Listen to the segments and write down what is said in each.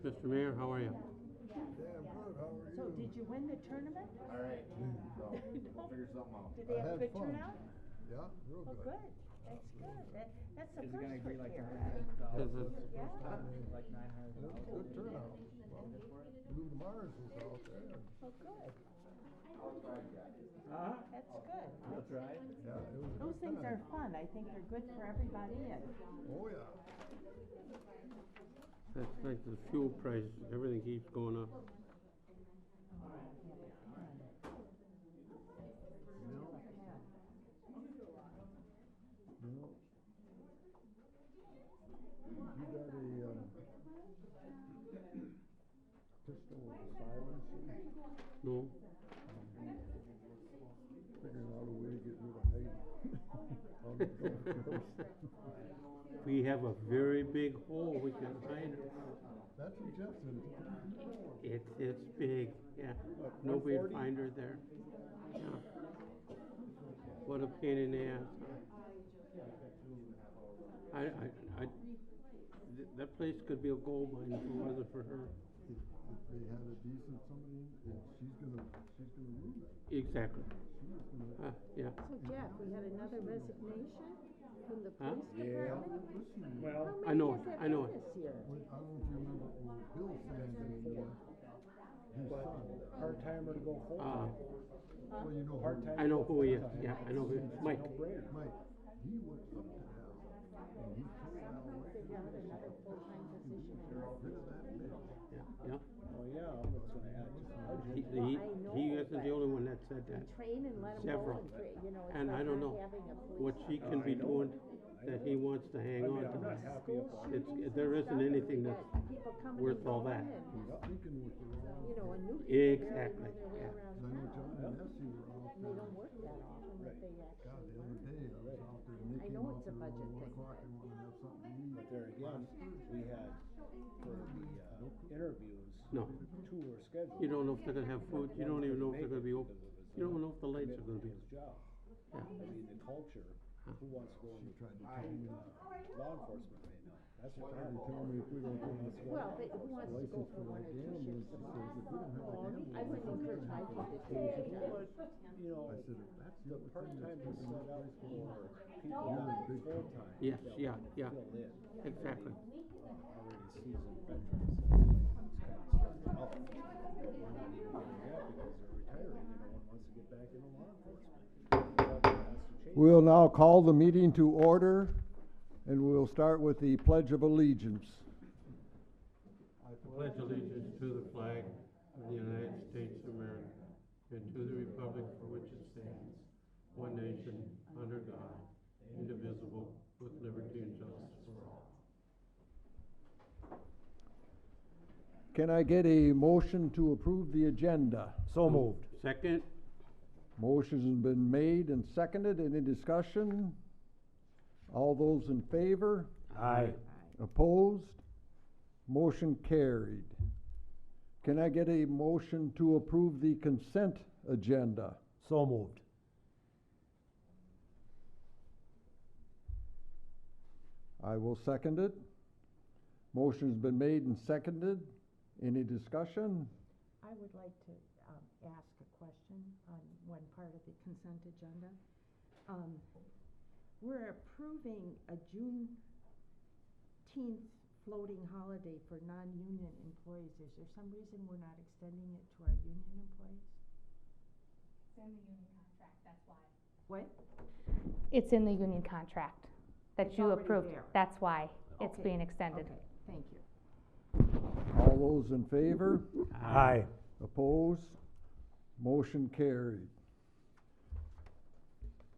Mr. Mayor, how are you? Yeah, I'm good, how are you? So did you win the tournament? All right, so we'll figure something out. Did they I have a had good fun. turnout? Yeah, real Oh, good. good, that's good, that's the Is it gonna first be for like here. Is it- Yeah. like $900? It was a good turnout. Lou Mars was out there. Oh, good, Uh-huh. that's good. That's right. Yeah, it was a Those good things time. are fun, I think they're good for everybody and, Oh, yeah. That's like the fuel prices, everything keeps going up. No. You got a, pistol with a silencer? No? Figuring out a way to get rid of Heidi. On the golf course. We have a very big hole we can hide her. That's what Jeff said. It's big, yeah. Nobody'd find her there. Yeah. What a pain in the ass. That place could be a gold mine if it wasn't for her. If they had a decent somebody, she's gonna ruin it. Exactly. She's gonna. Yeah. so Jeff, we had another resignation from the Huh? police Yeah. department? Listen, Well, How I know many it, has I know there it. been this year? I don't know if you remember, well, Bill Sands, his son. part-timer to go full-time. Well, you know, Part-time. I know who he is, yeah, I know who, Mike. No-brainer. Mike, he went up to hell, and he told Al Wade, They got another full-time position. get rid of that bitch. Yeah, yeah. Oh, yeah, that's gonna add to the budget. He isn't the only one that said that. Train and let them go Several. and train, you know, it's And like I don't not know having a police. what she can be doing that he wants to hang I on mean, I'm to. not happy about it. There isn't anything that's worth all that. He's thinking with the wrong, You know, and new people barely Exactly, know their way yeah. around I know town. John and Nessie were out And they there. don't work that often, but they God, actually the other learn. day, I was out there, and they I came know out it's a there budget around 1 thing. o'clock, they wanted to have something to eat. But there again, we had, for the, interviews, No. 2 were scheduled. You don't know if they're gonna have food, you don't even know if they're gonna be open. You don't know if the lights are gonna be. His job. Yeah. I mean, the culture, who wants to go She into tried to tell me, law enforcement right now? That's what tried to tell me if we don't put this Well, but who wants to go license for for one our or two gamblers, shifts she a says, month? if we don't have a Oh, gambling I wouldn't license, encourage my we're kid to not take gonna it. do it." But, you know, I said, if that's the the part-time thing, is set up for people Yeah. that are full-time. Yes, that yeah, would yeah. fill in. Exactly. Already seasoned veterans. It's kind of starting out. We're not even getting that because they're retiring and no one wants to get back into law enforcement. That has to change. We'll now call the meeting to order, and we'll start with the Pledge of Allegiance. I pledge allegiance to the flag of the United States of America and to the republic for which it stands, one nation, under God, indivisible, with liberty and justice for all. Can I get a motion to approve the agenda? So moved. Second? Motion's been made and seconded. Any discussion? All those in favor? Aye. Opposed? Motion carried. Can I get a motion to approve the consent agenda? So moved. I will second it. Motion's been made and seconded. Any discussion? I would like to, ask a question on one part of the consent agenda. We're approving a Juneteenth floating holiday for non-union employees. Is there some reason we're not extending it to our union employees? It's in the union contract, that's why. What? It's in the union contract that It's you already approved. there. That's why it's Okay, being extended. Okay, thank you. All those in favor? Aye. Opposed? Motion carried.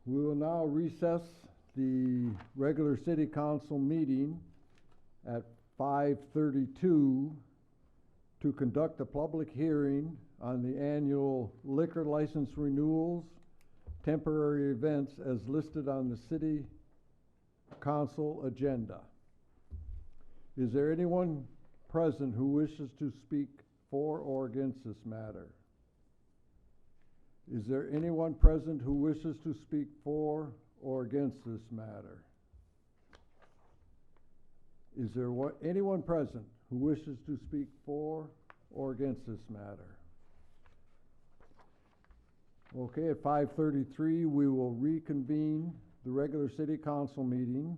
We will now recess the regular city council meeting at 5:32 to conduct a public hearing on the annual liquor license renewals, temporary events as listed on the city council agenda. Is there anyone present who wishes to speak for or against this matter? Is there anyone present who wishes to speak for or against this matter? Is there anyone present who wishes to speak for or against this matter? Okay, at 5:33, we will reconvene the regular city council meeting.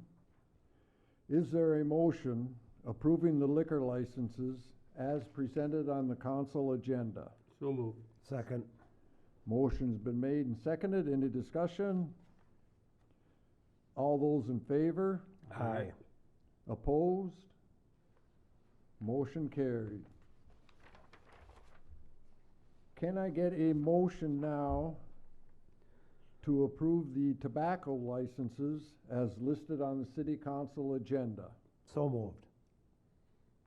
Is there a motion approving the liquor licenses as presented on the council agenda? So moved. Second. Motion's been made and seconded. Any discussion? All those in favor? Aye. Opposed? Motion carried. Can I get a motion now to approve the tobacco licenses as listed on the city council agenda? So moved.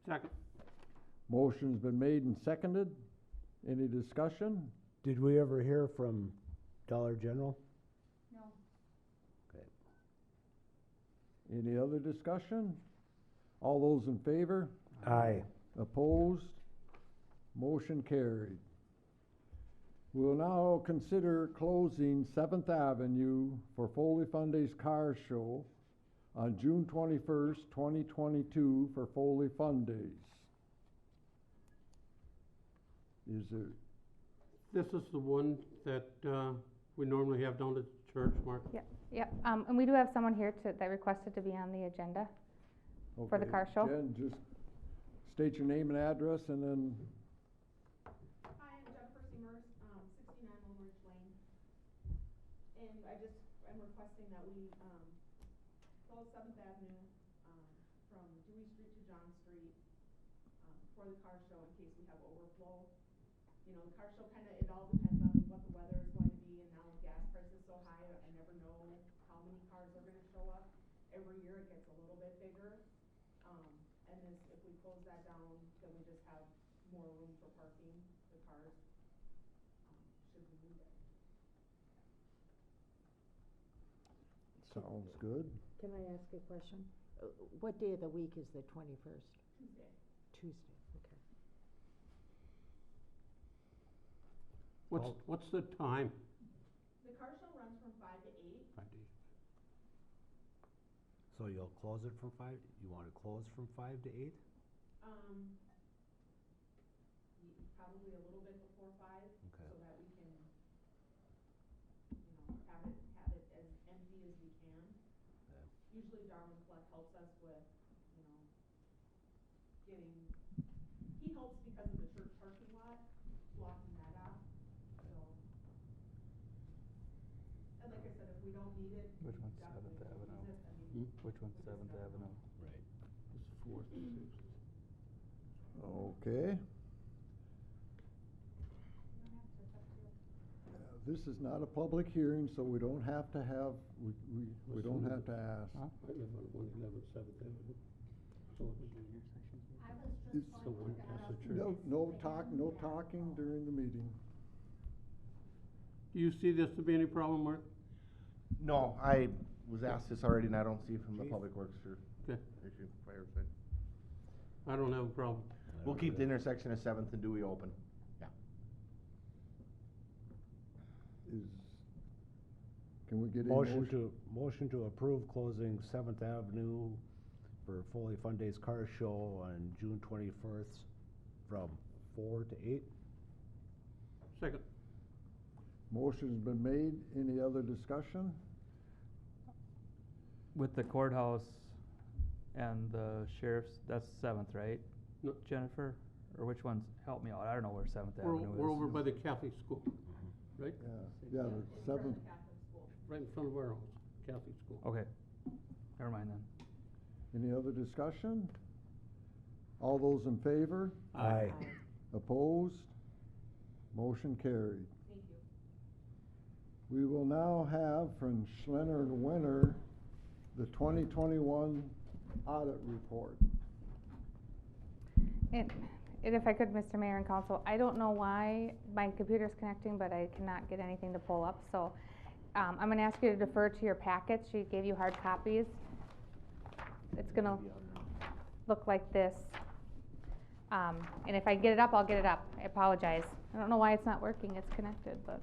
Second. Motion's been made and seconded. Any discussion? Did we ever hear from Dollar General? No. Okay. Any other discussion? All those in favor? Aye. Opposed? Motion carried. We will now consider closing 7th Avenue for Foley Fun Days Car Show on June 21st, 2022 for Foley Fun Days. Is there, This is the one that we normally have down at the church, Mark? Yep, and we do have someone here that requested to be on the agenda. For the okay, car show? Jen, just state your name and address and then, Hi, I'm Jennifer Seamers, 69 Lone Ridge Lane. And I'm requesting that we, close 7th Avenue, from Dewey Street to John Street, for the car show in case we have overflow. You know, the car show it all depends on what the weather is going to be, and now with gas prices so high, I never know how many cars are gonna show up. Every year it gets a little bit bigger. And if we close that down, then we just have more room for parking the cars, should we need it. sounds good. Can I ask a question? What day of the week is the 21st? Tuesday. Tuesday, okay. What's the time? The car show runs from 5 to 8. 5 days. So you'll close it from 5? You want to close from 5 to 8? Probably a little bit before 5, Okay. so that we can, have it as empty as we can. Yeah. Usually Darwin Clark helps us with, he helps because of the church parking lot, blocking that off, so. And like I said, if we don't need it, Which one's definitely 7th don't Avenue? use it. Which one's we just 7th never Avenue? know. Right. It's 4th and 6th. Okay. This is not a public hearing, so we don't have to have, we don't have to ask. Huh? I live on 111 7th Avenue. So It's- the one past the church. No talking during the meeting. Do you see this to be any problem, Mark? No, I was asked this already, and I don't see from the Chief? Public Works or Okay. issue fire side. I don't have a problem. We'll keep the intersection of 7th and Dewey open. Can we get a Motion to approve closing 7th Avenue for Foley Fun Days Car Show on June 21st from 4 to 8? Second. Motion's been made. Any other discussion? With the courthouse and the sheriff's, that's 7th, right? No. Jennifer? Or which one's, help me out, I don't know where 7th Avenue is. We're over by the Catholic school, right? Yeah, the It's from 7th. the Catholic school. Right in front of our house, Catholic school. Okay, never mind then. Any other discussion? All those in favor? Aye. Opposed? Motion carried. Thank you. We will now have from Schlenner and Winter the 2021 audit report. And if I could, Mr. Mayor and Council, I don't know why my computer's connecting, but I cannot get anything to pull up, so I'm gonna ask you to defer to your packets. She gave you hard copies. It's gonna look like this. And if I get it up, I'll get it up. I apologize. I don't know why it's not working. It's connected, but.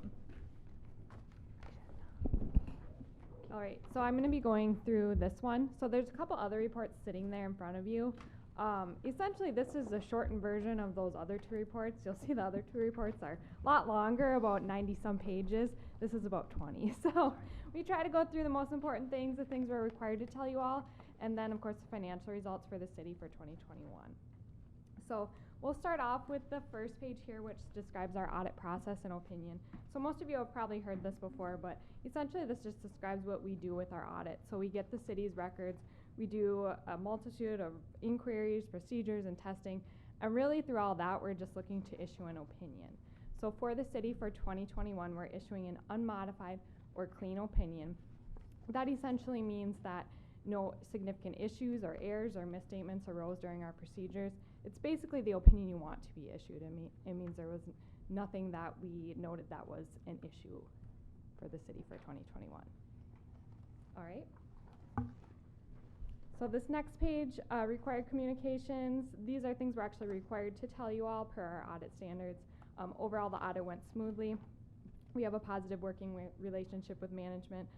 All right, so I'm gonna be going through this one. So there's a couple other reports sitting there in front of you. Essentially, this is the shortened version of those other two reports. You'll see the other two reports are a lot longer, about 90-some pages. This is about 20. So we try to go through the most important things, the things we're required to tell you all, and then, of course, the financial results for the city for 2021. So we'll start off with the first page here, which describes our audit process and opinion. So most of you have probably heard this before, but essentially this just describes what we do with our audit. So we get the city's records, we do a multitude of inquiries, procedures, and testing, and really through all that, we're just looking to issue an opinion. So for the city for 2021, we're issuing an unmodified or clean opinion. That essentially means that no significant issues or errors or misstatements arose during our procedures. It's basically the opinion you want to be issued. It means there was nothing that we noted that was an issue for the city for 2021. All right. So this next page, required communications. These are things we're actually required to tell you all per our audit standards. Overall, the audit went smoothly. We have a positive working relationship with management.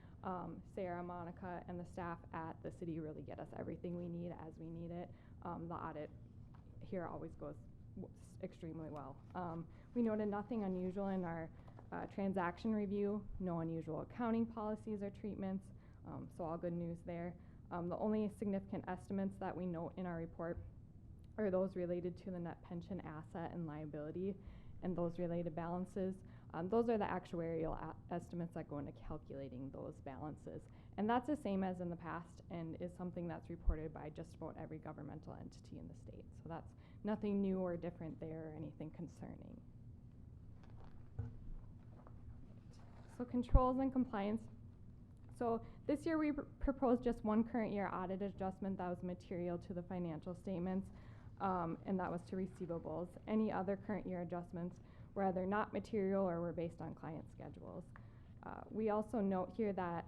Sarah, Monica, and the staff at the city really get us everything we need as we need it. The audit here always goes extremely well. We noted nothing unusual in our transaction review, no unusual accounting policies or treatments, so all good news there. The only significant estimates that we note in our report are those related to the net pension asset and liability and those related balances. Those are the actuarial estimates that go into calculating those balances. And that's the same as in the past and is something that's reported by just about every governmental entity in the state. So that's nothing new or different there or anything concerning. So controls and compliance. So this year we proposed just one current year audit adjustment that was material to the financial statements, and that was to receivables. Any other current year adjustments were either not material or were based on client schedules. We also note here that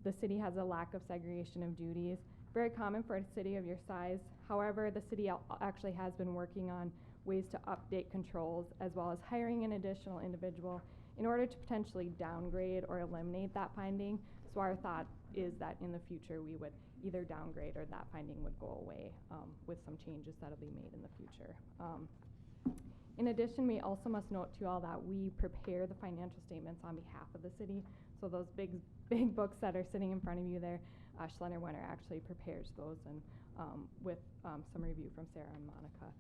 the city has a lack of segregation of duties, very common for a city of your size. However, the city actually has been working on ways to update controls as well as hiring an additional individual in order to potentially downgrade or eliminate that finding. So our thought is that in the future we would either downgrade or that finding would go away with some changes that'll be made in the future. In addition, we also must note to you all that we prepare the financial statements on behalf of the city. So those big books that are sitting in front of you there, Schlenner Winter actually prepares those and with some review from Sarah and Monica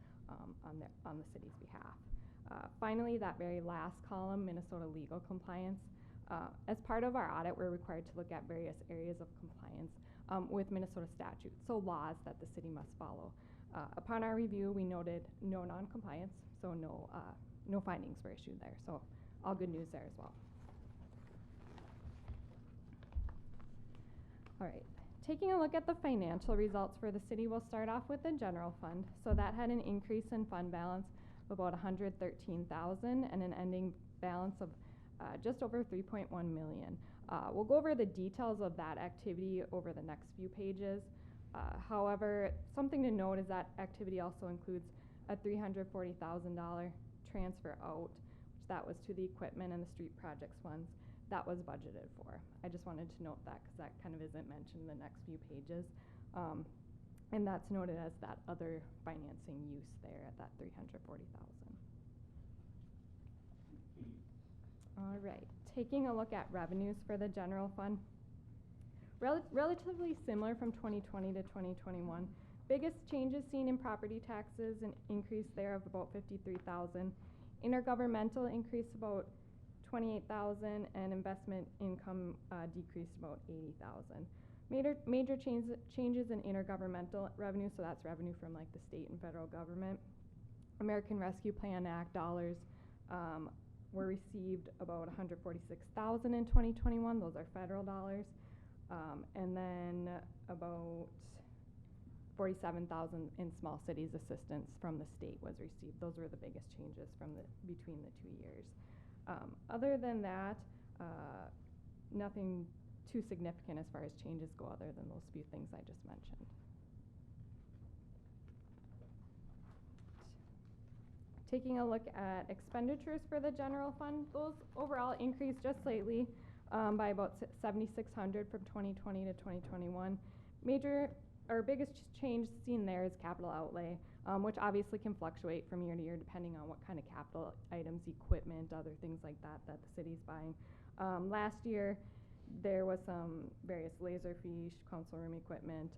on the city's behalf. Finally, that very last column, Minnesota legal compliance. As part of our audit, we're required to look at various areas of compliance with Minnesota statutes, so laws that the city must follow. Upon our review, we noted no non-compliance, so no findings were issued there. So all good news there as well. All right, taking a look at the financial results for the city, we'll start off with the general fund. So that had an increase in fund balance of about $113,000 and an ending balance of just over $3.1 million. We'll go over the details of that activity over the next few pages. However, something to note is that activity also includes a $340,000 transfer out, which that was to the equipment and the street projects funds that was budgeted for. I just wanted to note that because that kind of isn't mentioned in the next few pages. And that's noted as that other financing use there at that $340,000. All right, taking a look at revenues for the general fund. Relatively similar from 2020 to 2021. Biggest changes seen in property taxes, an increase there of about $53,000. Intergovernmental increased about $28,000, and investment income decreased about $80,000. Major changes in intergovernmental revenue, so that's revenue from like the state and federal government. American Rescue Plan Act dollars were received about $146,000 in 2021. Those are federal dollars. And then about $47,000 in small cities assistance from the state was received. Those were the biggest changes from between the 2 years. Other than that, nothing too significant as far as changes go other than those few things I just mentioned. Taking a look at expenditures for the general fund, those overall increased just slightly by about $7,600 from 2020 to 2021. our biggest change seen there is capital outlay, which obviously can fluctuate from year to year depending on what kind of capital items, equipment, other things like that that the city's buying. Last year, there was some various laserfiche, console room equipment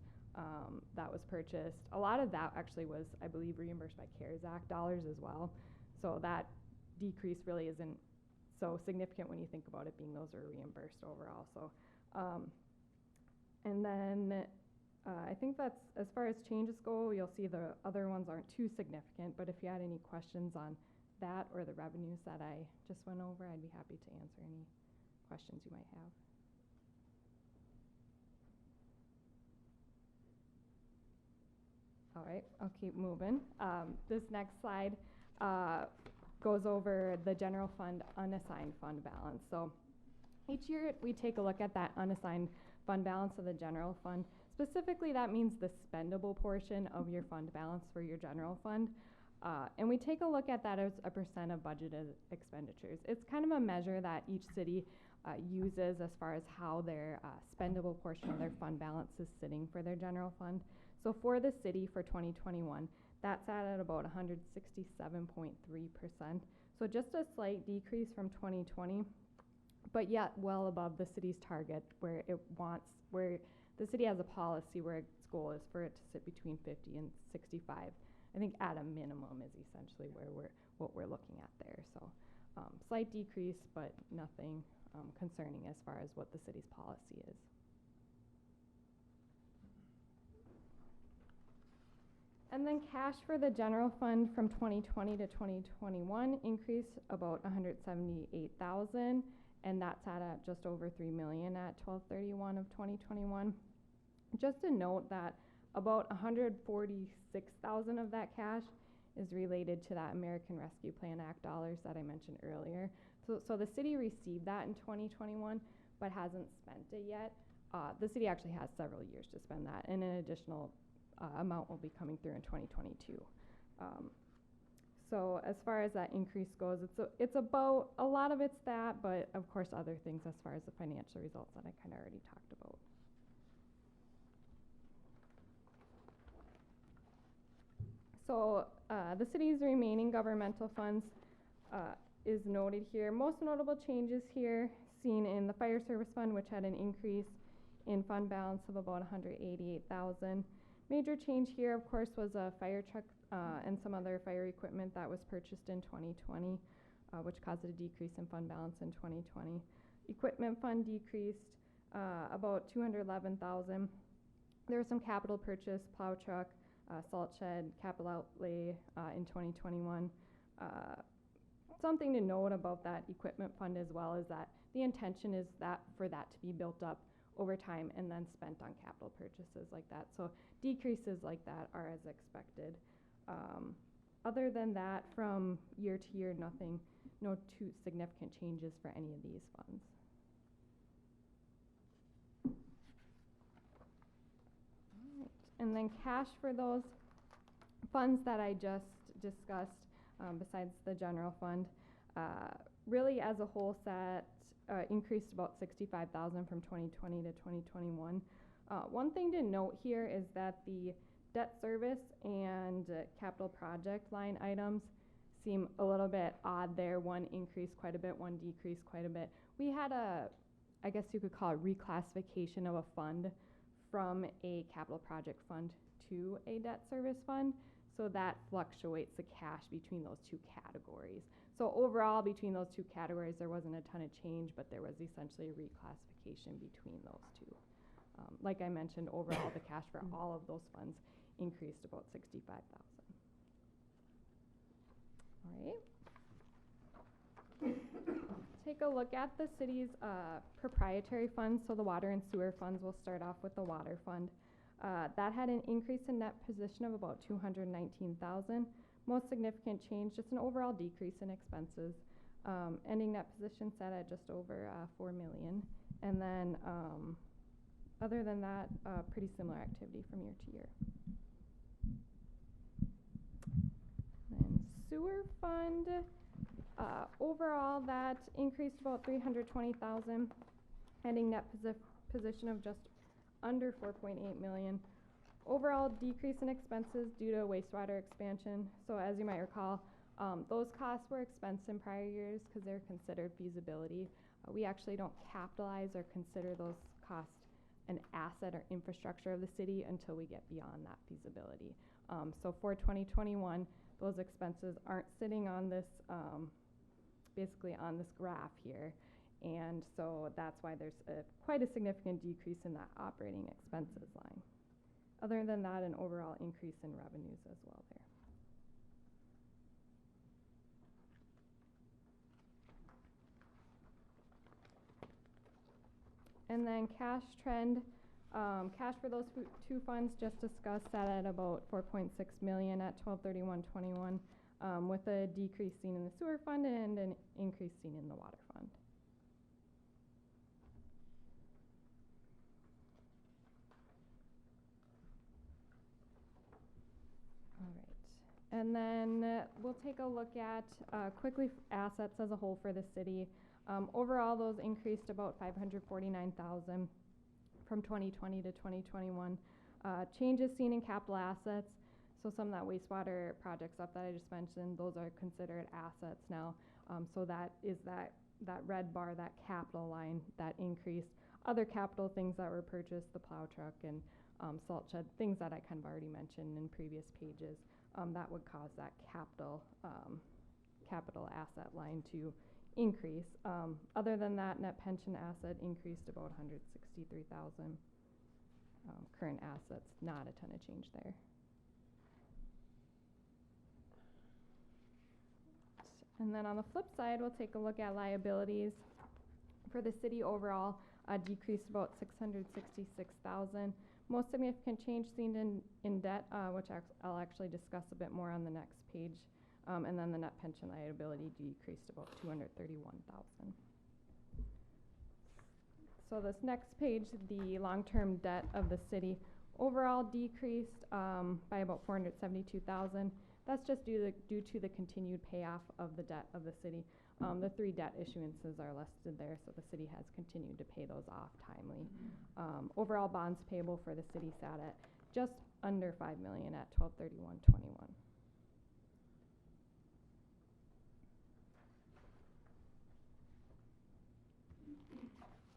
that was purchased. A lot of that actually was, I believe, reimbursed by CARES Act dollars as well. So that decrease really isn't so significant when you think about it being those are reimbursed overall. So, and then I think that's, as far as changes go, you'll see the other ones aren't too significant, but if you had any questions on that or the revenues that I just went over, I'd be happy to answer any questions you might have. All right, I'll keep moving. This next slide goes over the general fund unassigned fund balance. So each year we take a look at that unassigned fund balance of the general fund. Specifically, that means the spendable portion of your fund balance for your general fund. And we take a look at that as a percent of budgeted expenditures. It's kind of a measure that each city uses as far as how their spendable portion of their fund balance is sitting for their general fund. So for the city for 2021, that's at about 167.3%. So just a slight decrease from 2020, but yet well above the city's target where the city has a policy where its goal is for it to sit between 50 and 65. I think at a minimum is essentially what we're looking at there. So slight decrease, but nothing concerning as far as what the city's policy is. And then cash for the general fund from 2020 to 2021 increased about 178,000, and that's at just over 3 million at 12/31 of 2021. Just to note that about 146,000 of that cash is related to that American Rescue Plan Act dollars that I mentioned earlier. So the city received that in 2021, but hasn't spent it yet. The city actually has several years to spend that, and an additional amount will be coming through in 2022. So as far as that increase goes, it's about, a lot of it's that, but of course other things as far as the financial results that I kind of already talked about. So the city's remaining governmental funds is noted here. Most notable changes here seen in the fire service fund, which had an increase in fund balance of about 188,000. Major change here, of course, was a fire truck and some other fire equipment that was purchased in 2020, which caused a decrease in fund balance in 2020. Equipment fund decreased about 211,000. There was some capital purchase, plow truck, salt shed, capital outlay in 2021. Something to note about that equipment fund as well is that the intention is that for that to be built up over time and then spent on capital purchases like that. So decreases like that are as expected. Other than that, from year to year, no too significant changes for any of these funds. Right. And then cash for those funds that I just discussed, besides the general fund, really as a whole set increased about 65,000 from 2020 to 2021. One thing to note here is that the debt service and capital project line items seem a little bit odd there. One increased quite a bit, one decreased quite a bit. We had I guess you could call it reclassification of a fund from a capital project fund to a debt service fund. So that fluctuates the cash between those two categories. So overall, between those two categories, there wasn't a ton of change, but there was essentially a reclassification between those two. Like I mentioned, overall, the cash for all of those funds increased about 65,000. All right. Take a look at the city's proprietary funds. So the water and sewer funds, we'll start off with the water fund. That had an increase in net position of about 219,000. Most significant change, just an overall decrease in expenses. Ending net position set at just over 4 million. And then other than that, pretty similar activity from year to year. Then sewer fund, overall that increased about 320,000. Ending net position of just under 4.8 million. overall decrease in expenses due to wastewater expansion. So as you might recall, those costs were expensed in prior years because they're considered feasibility. We actually don't capitalize or consider those costs an asset or infrastructure of the city until we get beyond that feasibility. So for 2021, those expenses aren't sitting on this, basically on this graph here. And so that's why there's quite a significant decrease in that operating expenses line. Other than that, an overall increase in revenues as well there. And then cash trend, cash for those two funds just discussed sat at about 4.6 million at 12/31/21, with a decrease seen in the sewer fund and an increase seen in the water fund. All right, and then we'll take a look at quickly assets as a whole for the city. Overall, those increased about 549,000 from 2020 to 2021. Changes seen in capital assets, so some of that wastewater project stuff that I just mentioned, those are considered assets now. So that is that red bar, that capital line, that increased. Other capital things that were purchased, the plow truck and salt shed, things that I kind of already mentioned in previous pages, that would cause that capital asset line to increase. Other than that, net pension asset increased about 163,000. Current assets, not a ton of change there. And then on the flip side, we'll take a look at liabilities. For the city overall, decreased about 666,000. Most significant change seen in debt, which I'll actually discuss a bit more on the next page. And then the net pension liability decreased about 231,000. So this next page, the long-term debt of the city overall decreased by about 472,000. That's just due to the continued payoff of the debt of the city. The 3 debt issuances are listed there, so the city has continued to pay those off timely. Overall bonds payable for the city sat at just under 5 million at 12/31/21.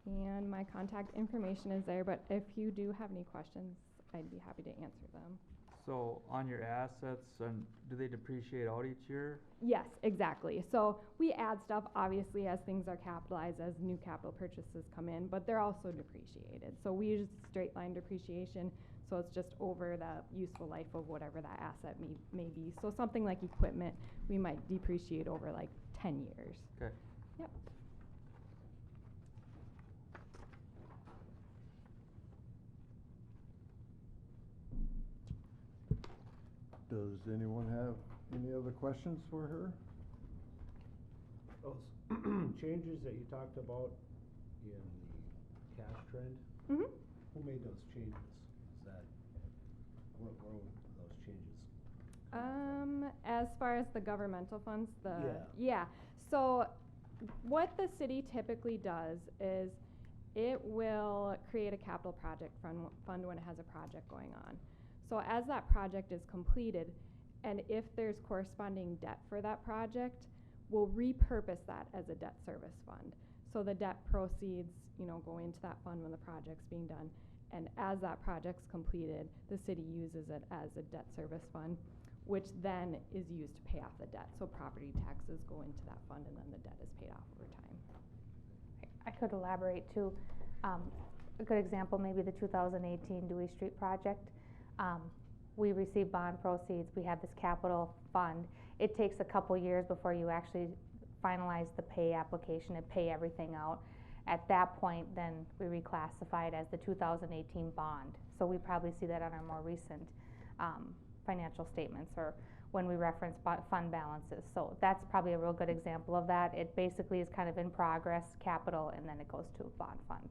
And my contact information is there, but if you do have any questions, I'd be happy to answer them. So on your assets, do they depreciate out each year? Yes, exactly. So we add stuff obviously as things are capitalized, as new capital purchases come in, but they're also depreciated. So we use straight line depreciation, so it's just over the useful life of whatever that asset may be. So something like equipment, we might depreciate over like 10 years. Okay. Yep. Does anyone have any other questions for her? Those changes that you talked about in the cash trend, Mm-hmm. who made those changes? Is that, where were those changes? As far as the governmental funds, Yeah. yeah. So what the city typically does is it will create a capital project fund when it has a project going on. So as that project is completed, and if there's corresponding debt for that project, we'll repurpose that as a debt service fund. So the debt proceeds, go into that fund when the project's being done. And as that project's completed, the city uses it as a debt service fund, which then is used to pay off the debt. So property taxes go into that fund and then the debt is paid off over time. I could elaborate too. A good example, maybe the 2018 Dewey Street project. We receive bond proceeds, we have this capital fund. It takes a couple years before you actually finalize the pay application and pay everything out. At that point, then we reclassify it as the 2018 bond. So we probably see that on our more recent financial statements or when we reference fund balances. So that's probably a real good example of that. It basically is kind of in progress, capital, and then it goes to a bond fund.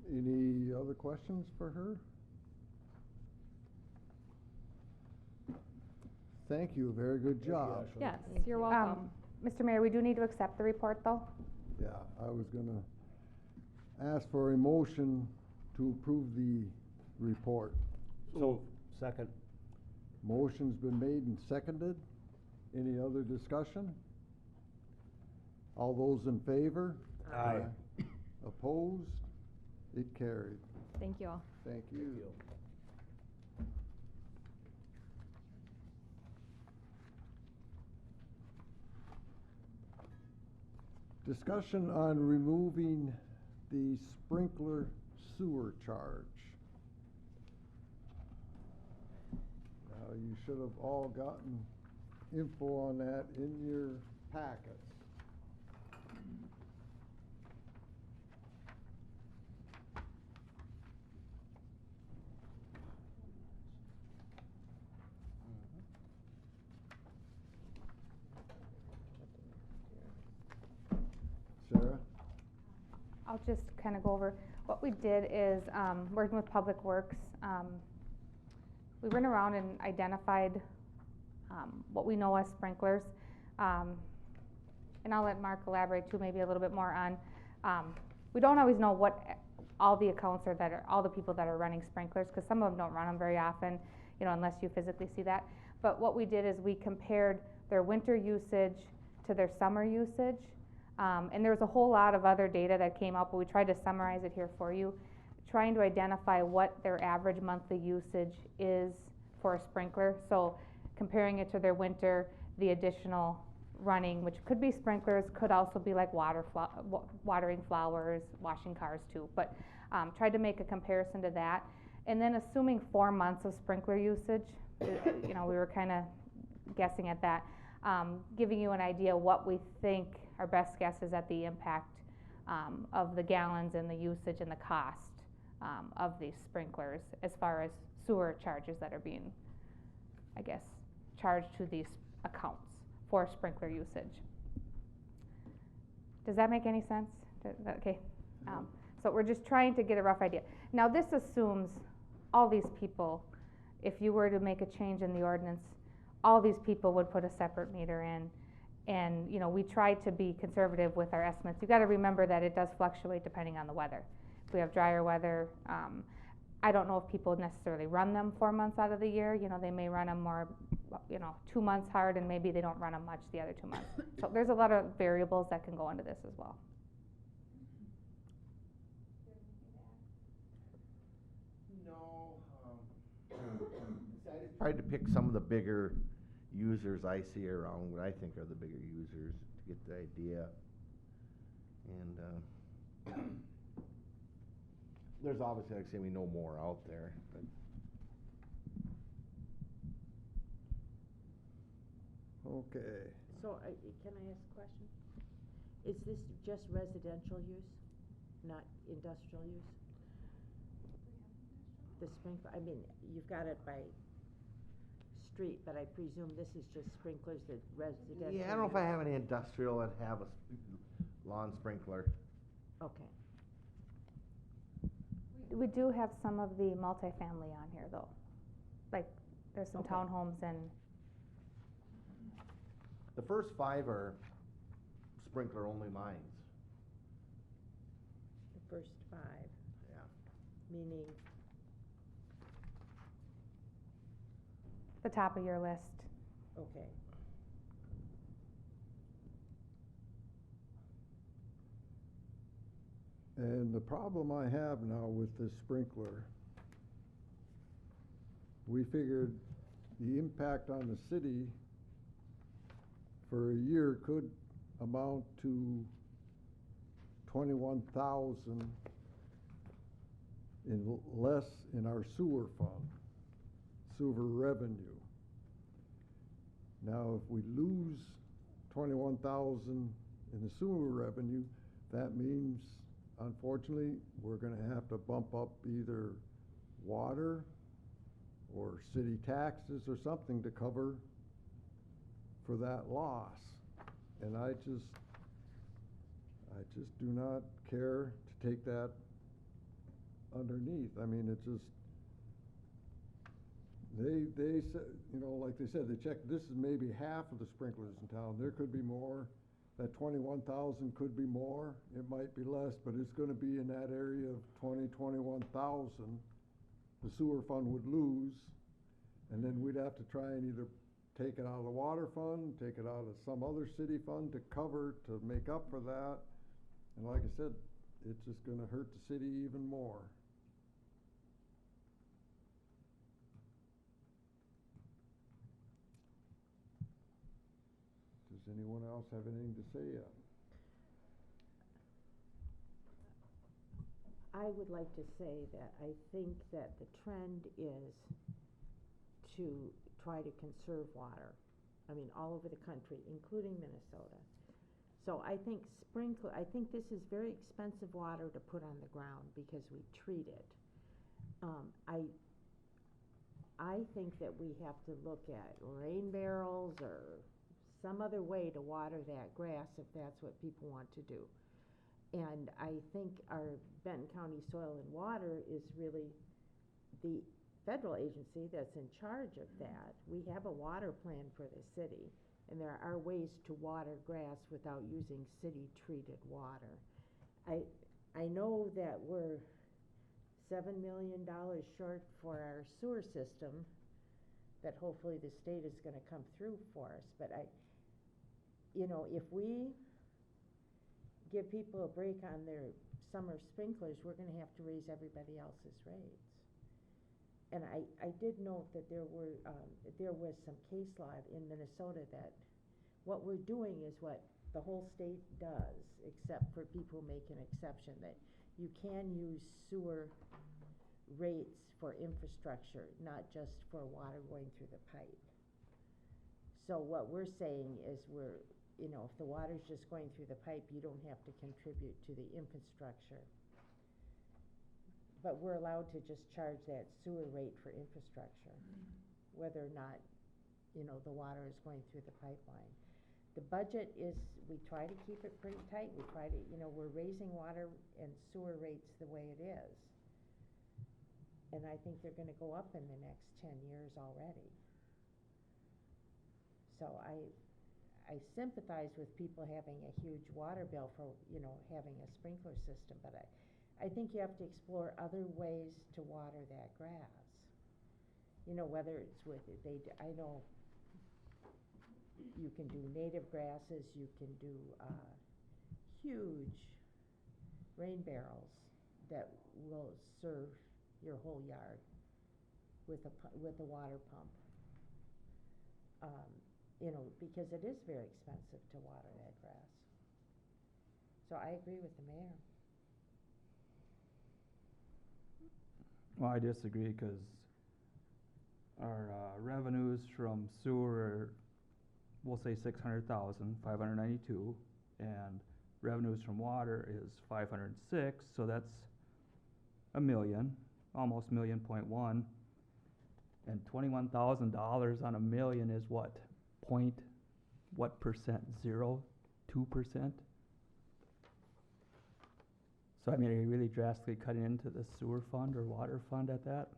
Any other questions for her? Thank you, very good job. Yes, you're welcome. Mr. Mayor, we do need to accept the report though. Yeah, I was gonna ask for a motion to approve the report. So, second. Motion's been made and seconded. Any other discussion? All those in favor? Aye. Opposed? It carried. Thank you all. Thank you. Discussion on removing the sprinkler sewer charge. Now, you should have all gotten info on that in your packets. Sarah? I'll just kind of go over, what we did is, working with Public Works, we went around and identified, what we know as sprinklers. And I'll let Mark elaborate too, maybe a little bit more on, we don't always know what all the accounts are that are, all the people that are running sprinklers, because some of them don't run them very often, you know, unless you physically see that. But what we did is we compared their winter usage to their summer usage. And there's a whole lot of other data that came up, but we tried to summarize it here for you, trying to identify what their average monthly usage is for a sprinkler. So comparing it to their winter, the additional running, which could be sprinklers, could also be like watering flowers, washing cars too, but tried to make a comparison to that. And then assuming 4 months of sprinkler usage, you know, we were kind of guessing at that, giving you an idea what we think our best guess is at the impact of the gallons and the usage and the cost of these sprinklers as far as sewer charges that are being, I guess, charged to these accounts for sprinkler usage. Does that make any sense? Okay. So we're just trying to get a rough idea. Now this assumes all these people, if you were to make a change in the ordinance, all these people would put a separate meter in. And, you know, we try to be conservative with our estimates. You've got to remember that it does fluctuate depending on the weather. If we have drier weather, I don't know if people necessarily run them 4 months out of the year. You know, they may run them more, you know, 2 months hard, and maybe they don't run them much the other 2 months. So there's a lot of variables that can go into this as well. No, I just tried to pick some of the bigger users I see around, what I think are the bigger users, to get the idea. And there's obviously, like I say, we know more out there, but Okay. So, can I ask a question? Is this just residential use, not industrial use? The sprinkler, I mean, you've got it by street, but I presume this is just sprinklers that residential. yeah, I don't know if I have any industrial that have a lawn sprinkler. Okay. We do have some of the multifamily on here though. Like, there's some Okay. townhomes and, The first 5 are sprinkler only lines. The first 5, Yeah. meaning, the top of your list. okay. And the problem I have now with this sprinkler, we figured the impact on the city for a year could amount to 21,000 in less in our sewer fund, sewer revenue. Now, if we lose 21,000 in the sewer revenue, that means, unfortunately, we're gonna have to bump up either water or city taxes or something to cover for that loss. And I just do not care to take that underneath. I mean, it's just, they said, you know, like they said, they checked, this is maybe half of the sprinklers in town. There could be more. that 21,000 could be more, it might be less, but it's gonna be in that area of 21,000 the sewer fund would lose. And then we'd have to try and either take it out of the water fund, take it out of some other city fund to cover, to make up for that. And like I said, it's just gonna hurt the city even more. Does anyone else have anything to say yet? I would like to say that I think that the trend is to try to conserve water. I mean, all over the country, including Minnesota. So I think I think this is very expensive water to put on the ground because we treat it. I think that we have to look at rain barrels or some other way to water that grass if that's what people want to do. And I think our Benton County Soil and Water is really the federal agency that's in charge of that. We have a water plan for the city, and there are ways to water grass without using city-treated water. I know that we're $7 million short for our sewer system, that hopefully the state is gonna come through for us, but if we give people a break on their summer sprinklers, we're gonna have to raise everybody else's rates. And I did note that there was some case law in Minnesota that what we're doing is what the whole state does, except for people make an exception, that you can use sewer rates for infrastructure, not just for water going through the pipe. So what we're saying is if the water's just going through the pipe, you don't have to contribute to the infrastructure. But we're allowed to just charge that sewer rate for infrastructure, whether or not, the water is going through the pipeline. The budget we try to keep it pretty tight. We try to, we're raising water and sewer rates the way it is. And I think they're gonna go up in the next 10 years already. So I sympathize with people having a huge water bill for, having a sprinkler system, but I think you have to explore other ways to water that grass. Whether it's with, I know you can do native grasses, you can do huge rain barrels that will serve your whole yard with a water pump. Because it is very expensive to water that grass. So I agree with the mayor. Well, I disagree, because our revenues from sewer are, we'll say 592, and revenues from water is 506, so that's $1 million, almost $1.1 million, and $21,000 on $1 million is what? What percent? 0.2%? So I mean, are you really drastically cutting into the sewer fund or water fund at that?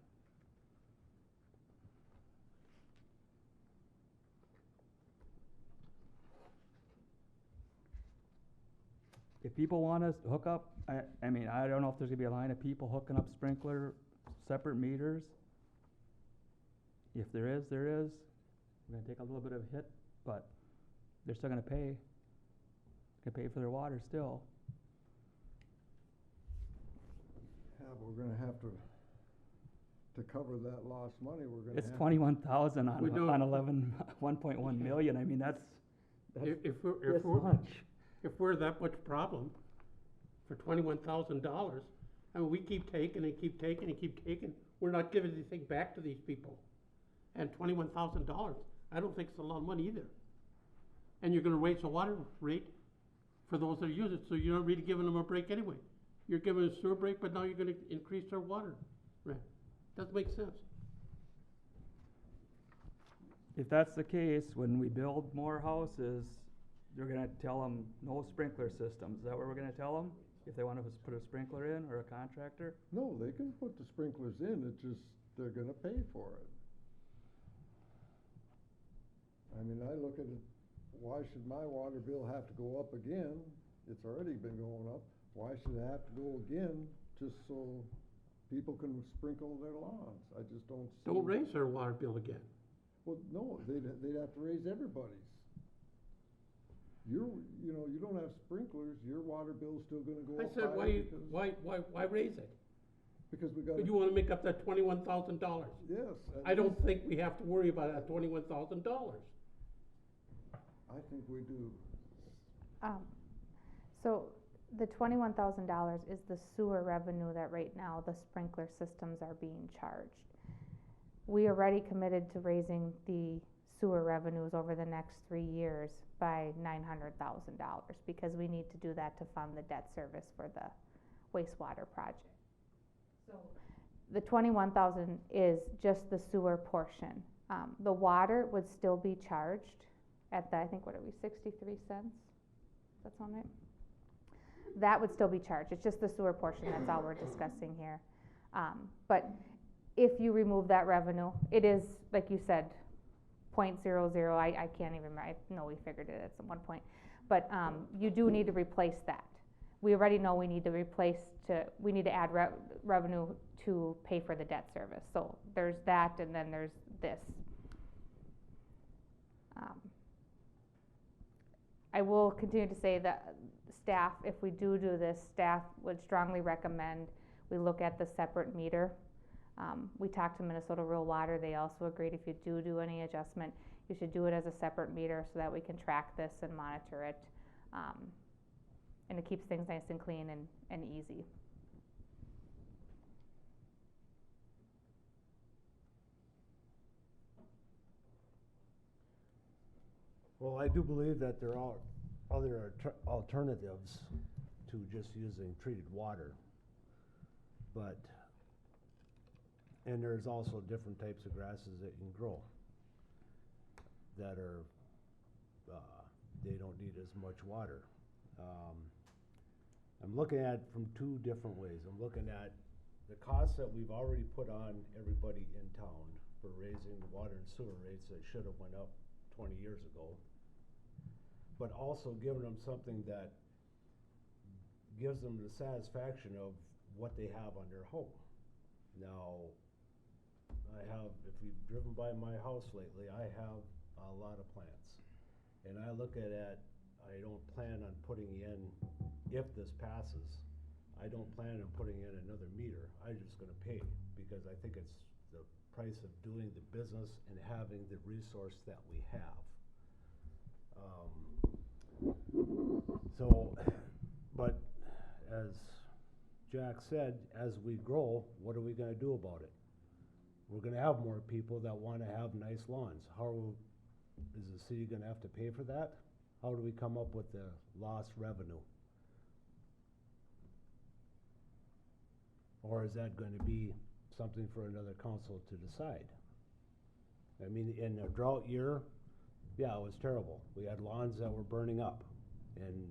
If people want to hook up, I mean, I don't know if there's gonna be a line of people hooking up sprinkler separate meters. If there is, there is. We're gonna take a little bit of a hit, but they're still gonna pay. Gonna pay for their water still. Yeah, but we're gonna have to cover that lost money, we're gonna It's have. 21,000 We don't- on 1.1 million. I mean, that's If this much. we're that much problem for $21,000, I mean, we keep taking and keep taking and keep taking, we're not giving anything back to these people. And $21,000, I don't think it's a lot of money either. And you're gonna raise the water rate for those that use it, so you're not really giving them a break anyway. You're giving a sewer break, but now you're gonna increase their water rate. Doesn't make sense. If that's the case, when we build more houses, they're gonna tell them no sprinkler systems. Is that what we're gonna tell them? If they wanna put a sprinkler in, or a contractor? No, they can put the sprinklers in, it's just, they're gonna pay for it. I mean, I look at it, why should my water bill have to go up again? It's already been going up. Why should it have to go again just so people can sprinkle their lawns? I just don't see. Don't raise their water bill again. Well, no, they'd have to raise everybody's. You know, you don't have sprinklers, your water bill's still gonna go I up said, higher because. why raise it? Because we But gotta. you wanna make up that $21,000. Yes. I don't think we have to worry about that $21,000. I think we do. So the $21,000 is the sewer revenue that right now the sprinkler systems are being charged. We already committed to raising the sewer revenues over the next 3 years by $900,000 because we need to do that to fund the debt service for the wastewater project. So the 21,000 is just the sewer portion. The water would still be charged at the, I think, what are we, 63 cents? Does that sound right? That would still be charged. It's just the sewer portion, that's all we're discussing here. But if you remove that revenue, it is, like you said, 0.00, I can't even remember, I know we figured it at one point. But you do need to replace that. We already know we need to we need to add revenue to pay for the debt service. So there's that, and then there's this. I will continue to say that staff, if we do this, staff would strongly recommend we look at the separate meter. We talked to Minnesota Rural Water, they also agreed if you do any adjustment, you should do it as a separate meter so that we can track this and monitor it. And it keeps things nice and clean and easy. Well, I do believe that there are other alternatives to just using treated water. But, and there's also different types of grasses that you can grow that are, they don't need as much water. I'm looking at it from two different ways. I'm looking at the costs that we've already put on everybody in town for raising the water and sewer rates that should have went up 20 years ago, but also giving them something that gives them the satisfaction of what they have on their home. Now, if you've driven by my house lately, I have a lot of plants. And I look at it, I don't plan on putting in, if this passes, I don't plan on putting in another meter. I'm just gonna pay, because I think it's the price of doing the business and having the resource that we have. But as Jack said, as we grow, what are we gonna do about it? We're gonna have more people that wanna have nice lawns. Is the city gonna have to pay for that? How do we come up with the lost revenue? Or is that gonna be something for another council to decide? I mean, in a drought year, yeah, it was terrible. We had lawns that were burning up. And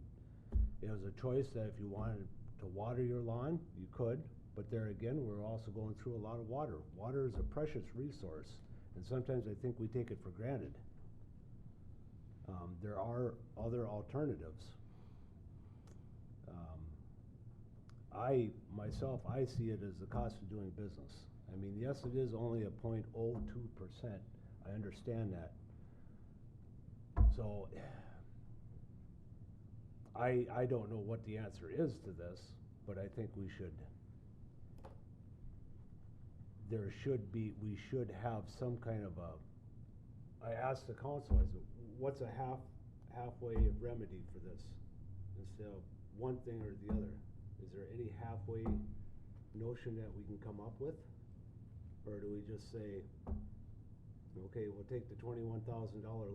it was a choice that if you wanted to water your lawn, you could. But there again, we're also going through a lot of water. Water is a precious resource, and sometimes I think we take it for granted. There are other alternatives. I see it as the cost of doing business. I mean, yes, it is only a 0.02%. I understand that. So, I don't know what the answer is to this, but I think we should have some kind of I asked the council, I said, what's a halfway remedy for this? Instead of one thing or the other. Is there any halfway notion that we can come up with? Or do we just say, okay, we'll take the $21,000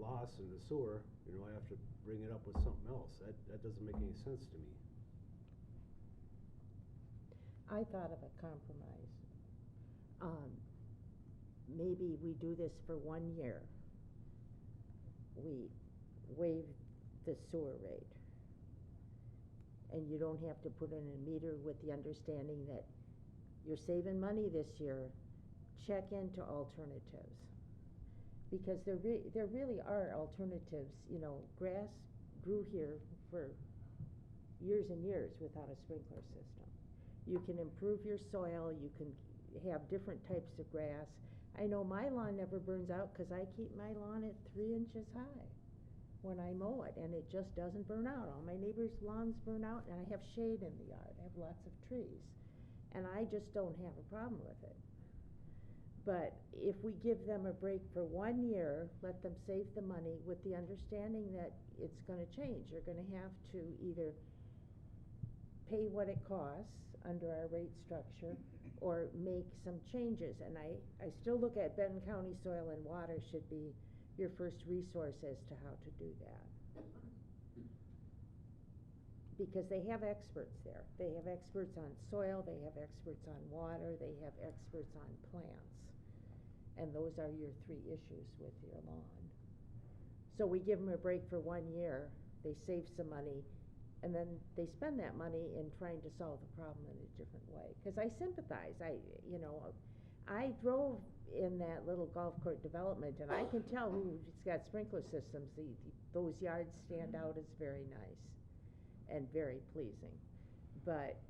loss in the sewer, I have to bring it up with something else. That doesn't make any sense to me. I thought of a compromise. Maybe we do this for 1 year. We waive the sewer rate. And you don't have to put in a meter with the understanding that you're saving money this year. Check into alternatives. Because there really are alternatives, grass grew here for years and years without a sprinkler system. You can improve your soil, you can have different types of grass. I know my lawn never burns out because I keep my lawn at 3 inches high when I mow it, and it just doesn't burn out. All my neighbors' lawns burn out, and I have shade in the yard. I have lots of trees, and I just don't have a problem with it. But if we give them a break for 1 year, let them save the money with the understanding that it's gonna change. You're gonna have to either pay what it costs under our rate structure or make some changes. And I still look at Benton County Soil and Water should be your first resource as to how to do that. Because they have experts there. They have experts on soil, they have experts on water, they have experts on plants. And those are your 3 issues with your lawn. So we give them a break for 1 year, they save some money, and then they spend that money in trying to solve the problem in a different way. Because I sympathize. I drove in that little golf court development, and I can tell who's got sprinkler systems. Those yards stand out as very nice and very pleasing. But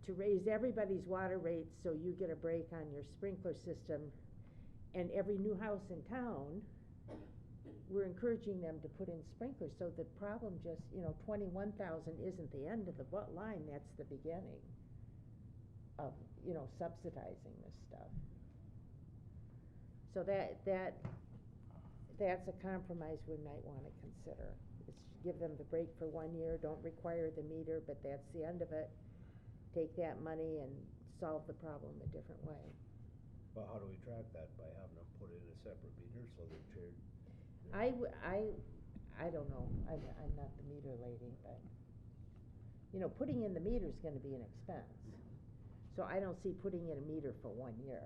to raise everybody's water rates so you get a break on your sprinkler system, and every new house in town, we're encouraging them to put in sprinklers. So the problem just, 21,000 isn't the end of the line, that's the beginning of, subsidizing this stuff. So that's a compromise we might want to consider. Is give them the break for 1 year, don't require the meter, but that's the end of it. Take that money and solve the problem a different way. But how do we track that? By having them put in a separate meter so they're shared? I don't know, I'm not the meter lady, but, putting in the meter is gonna be an expense. So I don't see putting in a meter for 1 year.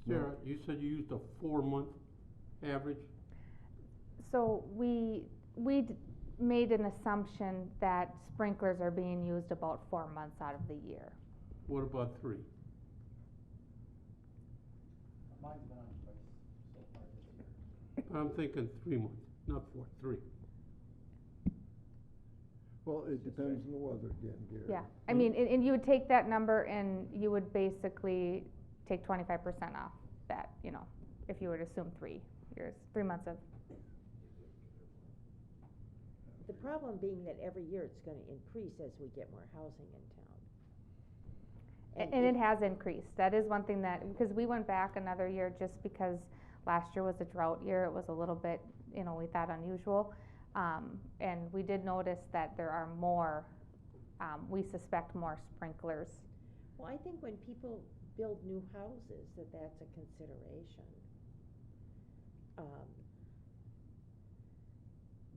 Sarah, you said you used a 4-month average? So we made an assumption that sprinklers are being used about 4 months out of the year. What about 3? Mine's been on twice so far this year. I'm thinking 3 months, not 4, 3. Well, it depends on the weather again, Gary. Yeah, I mean, and you would take that number and you would basically take 25% off that, if you were to assume 3 years, 3 months of. The problem being that every year it's gonna increase as we get more housing in town. And it has increased. That is one thing that, because we went back another year just because last year was a drought year, it was a little bit, we thought unusual. And we did notice that there are more, we suspect more sprinklers. Well, I think when people build new houses, that's a consideration.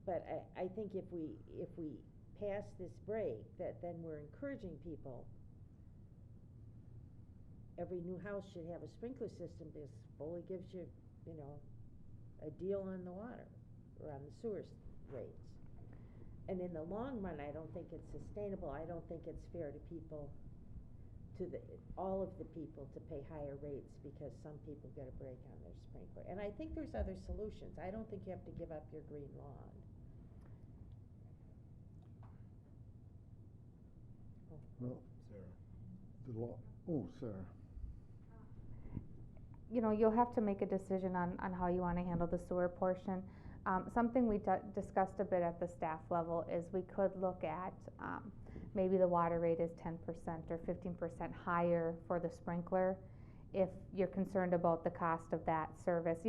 But I think if we pass this break, that then we're encouraging people. Every new house should have a sprinkler system because Foley gives you, a deal on the water or on the sewer rates. And in the long run, I don't think it's sustainable. I don't think it's fair to people, all of the people to pay higher rates because some people get a break on their sprinkler. And I think there's other solutions. I don't think you have to give up your green lawn. Well, Sarah. Sarah. You'll have to make a decision on how you want to handle the sewer portion. Something we discussed a bit at the staff level is we could look at maybe the water rate is 10% or 15% higher for the sprinkler if you're concerned about the cost of that service,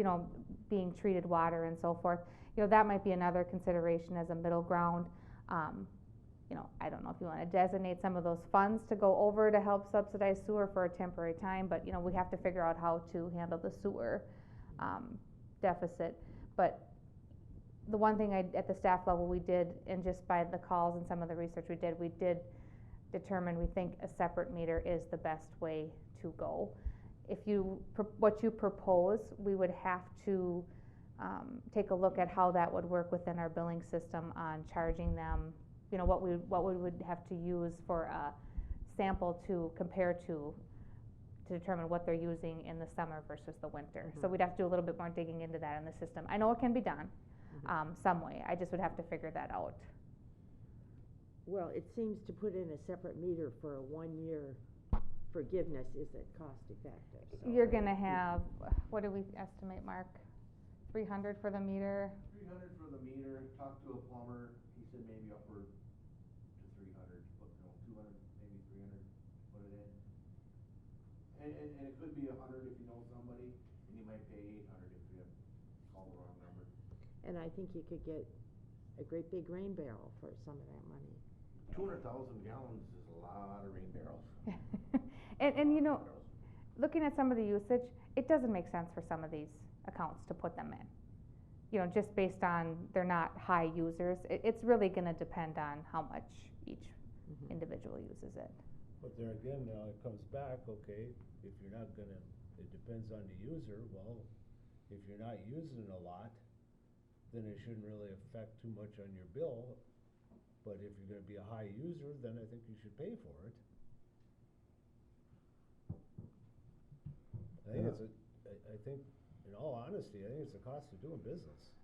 being treated water and so forth. That might be another consideration as a middle ground. I don't know if you want to designate some of those funds to go over to help subsidize sewer for a temporary time, but we have to figure out how to handle the sewer deficit. But the one thing at the staff level we did, and just by the calls and some of the research we did determine we think a separate meter is the best way to go. If what you propose, we would have to take a look at how that would work within our billing system on charging them, what we would have to use for a sample to compare to to determine what they're using in the summer versus the winter. So Mhm. we'd have to do a little bit more digging into that in the system. I know it can be done, some way, I just would have to figure that out. Well, it seems to put in a separate meter for a 1 year forgiveness isn't cost effective, so. You're gonna have, what do we estimate, Mark? 300 for the meter? 300 for the meter, talked to a plumber, he said maybe upward to 300, but no, 200, maybe 300, put it in. And it could be 100 if you know somebody, and you might pay 800 if you call the wrong number. And I think you could get a great big rain barrel for some of that money. 200,000 gallons is a lot of rain barrels. And you know, looking at some of the usage, it doesn't make sense for some of these accounts to put them in. You know, just based on, they're not high users, it's really gonna depend on how much each individual uses it. But there again, now it comes back, okay, if you're not gonna, it depends on the user, well, if you're not using a lot, then it shouldn't really affect too much on your bill. But if you're gonna be a high user, then I think you should pay for it. I think, in all honesty, I think it's the cost of doing business.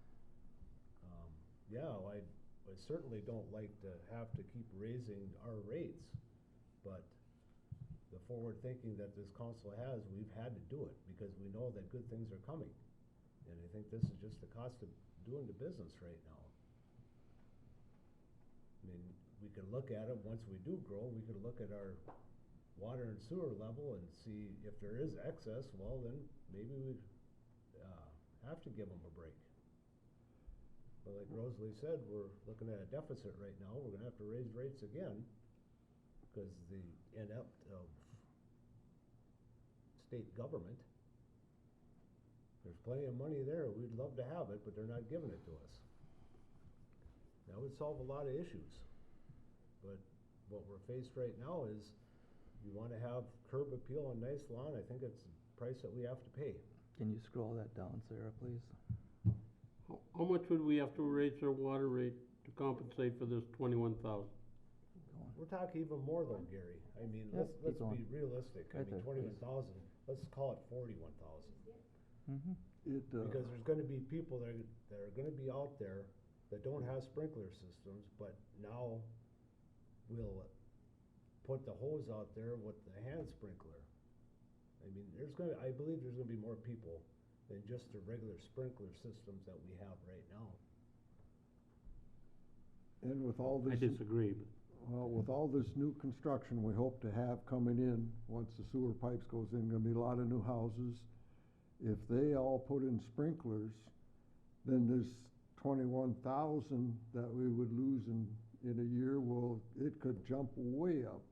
Yeah, I certainly don't like to have to keep raising our rates, but the forward thinking that this council has, we've had to do it because we know that good things are coming. And I think this is just the cost of doing the business right now. I mean, we can look at it, once we do grow, we can look at our water and sewer level and see if there is excess, well then, maybe we, have to give them a break. But like Rosalie said, we're looking at a deficit right now, we're gonna have to raise rates again, because the inept of state government, there's plenty of money there, we'd love to have it, but they're not giving it to us. That would solve a lot of issues, but what we're faced right now is, you wanna have curb appeal on nice lawn, I think it's the price that we have to pay. Can you scroll that down, Sarah, please? How much would we have to raise our water rate to compensate for this 21,000? We're talking even more though, Gary, I mean, Yep, let's keep going. be realistic, I Right mean, there, please. 21,000, let's call it 41,000. Because there's gonna be people that are gonna be out there that don't have sprinkler systems, but now will put the hose out there with the hand sprinkler. I mean, I believe there's gonna be more people than just the regular sprinkler systems that we have right now. And with all this. I disagree, but. Well, with all this new construction we hope to have coming in, once the sewer pipes goes in, gonna be a lot of new houses. If they all put in sprinklers, then this 21,000 that we would lose in a year, well, it could jump way up,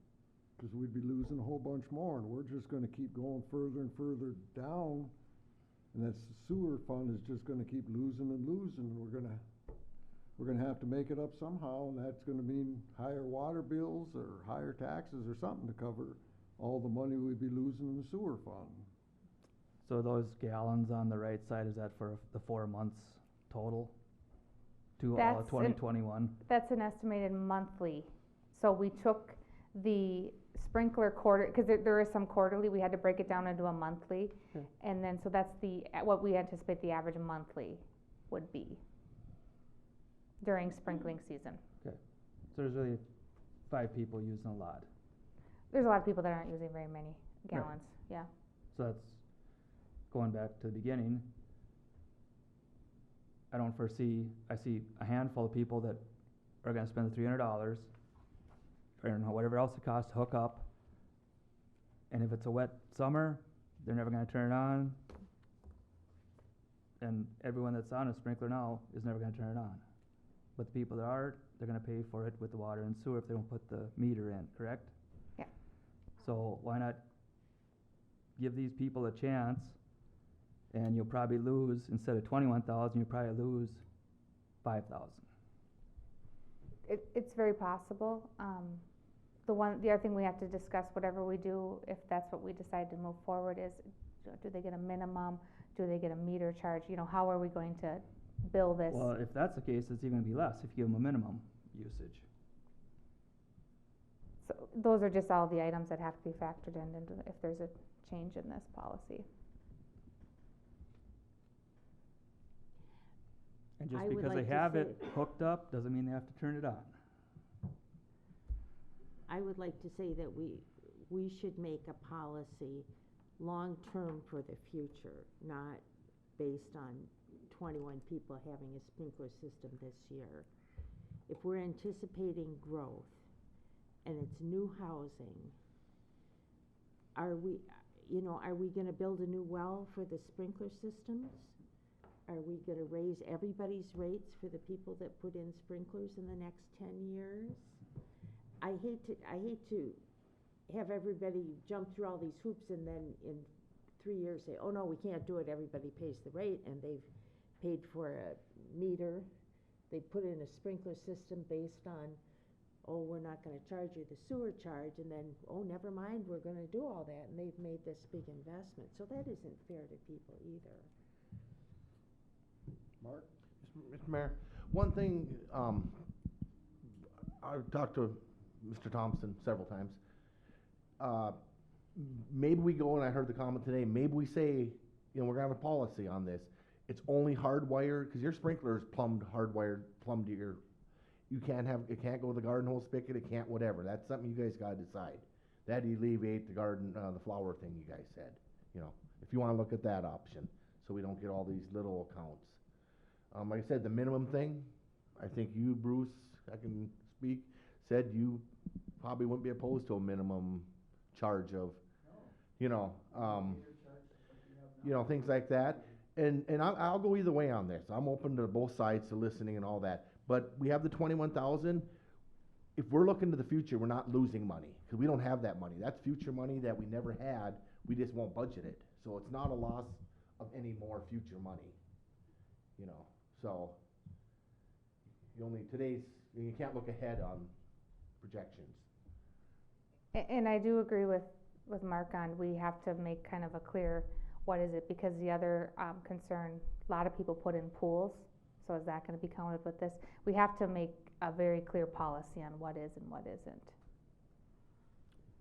cause we'd be losing a whole bunch more, and we're just gonna keep going further and further down. And that sewer fund is just gonna keep losing and losing, and we're gonna have to make it up somehow, and that's gonna mean higher water bills or higher taxes or something to cover all the money we'd be losing in the sewer fund. So those gallons on the right side, is that for the 4 months total? To all That's of 2021? That's an estimated monthly. So we took the sprinkler cause there is some quarterly, we had to break it down into a monthly. Okay. And then, so that's what we anticipate the average monthly would be during sprinkling season. Okay, so there's really 5 people using a lot. There's a lot of people that aren't using very many Right. gallons, yeah. So that's, going back to the beginning, I see a handful of people that are gonna spend the $300, or whatever else it costs to hook up. And if it's a wet summer, they're never gonna turn it on. And everyone that's on a sprinkler now is never gonna turn it on. But the people that are, they're gonna pay for it with the water and sewer if they don't put the meter in, correct? Yeah. So why not give these people a chance, and you'll probably lose, instead of 21,000, you'll probably lose 5,000. It's very possible. The other thing we have to discuss, whatever we do, if that's what we decide to move forward, is do they get a minimum? Do they get a meter charge? You know, how are we going to bill this? Well, if that's the case, it's even gonna be less if you give them a minimum usage. So those are just all the items that have to be factored in into, if there's a change in this policy. And just I would because they like to have say- it hooked up, doesn't mean they have to turn it on. I would like to say that we should make a policy long-term for the future, not based on 21 people having a sprinkler system this year. If we're anticipating growth and it's new housing, are we gonna build a new well for the sprinkler systems? Are we gonna raise everybody's rates for the people that put in sprinklers in the next 10 years? I hate to have everybody jump through all these hoops and then in 3 years say, oh no, we can't do it, everybody pays the rate, and they've paid for a meter, they put in a sprinkler system based on, oh, we're not gonna charge you the sewer charge, and then, oh, never mind, we're gonna do all that, and they've made this big investment, so that isn't fair to people either. Mark? Mr. Mayor, one thing, I've talked to Mr. Thompson several times. Maybe we go, and I heard the comment today, maybe we say, we're gonna have a policy on this. It's only hardwired, cause your sprinkler is plumbed to your, it can't go to the garden hose spigot, it can't whatever. That's something you guys gotta decide. That'd alleviate the garden, the flower thing you guys said, if you wanna look at that option, so we don't get all these little accounts. Like I said, the minimum thing, I think you, Bruce, I can speak, said you probably wouldn't be opposed to a minimum charge of, things like that. And I'll go either way on this. I'm open to both sides to listening and all that. But we have the 21,000. If we're looking to the future, we're not losing money, because we don't have that money. That's future money that we never had. We just won't budget it. So it's not a loss of any more future money. So you can't look ahead on projections. And I do agree with Mark on, we have to make kind of a clear, what is it, because the other concern, a lot of people put in pools, so is that gonna be counted with this? We have to make a very clear policy on what is and what isn't.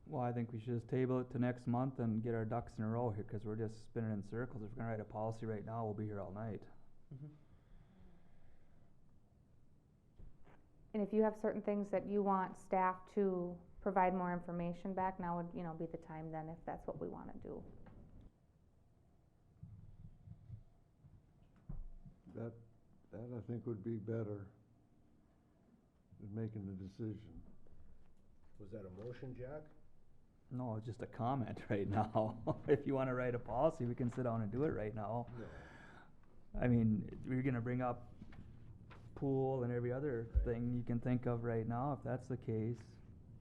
Well, I think we should just table it to next month and get our ducks in a row here, cause we're just spinning in circles. If we're gonna write a policy right now, we'll be here all night. And if you have certain things that you want staff to provide more information back, now would, be the time then, if that's what we wanna do. That I think would be better than making the decision. Was that a motion, Jack? No, it's just a comment right now. If you wanna write a policy, we can sit down and do it right now. No. I mean, we're gonna bring up pool and every other thing you can think of right now. If that's the case,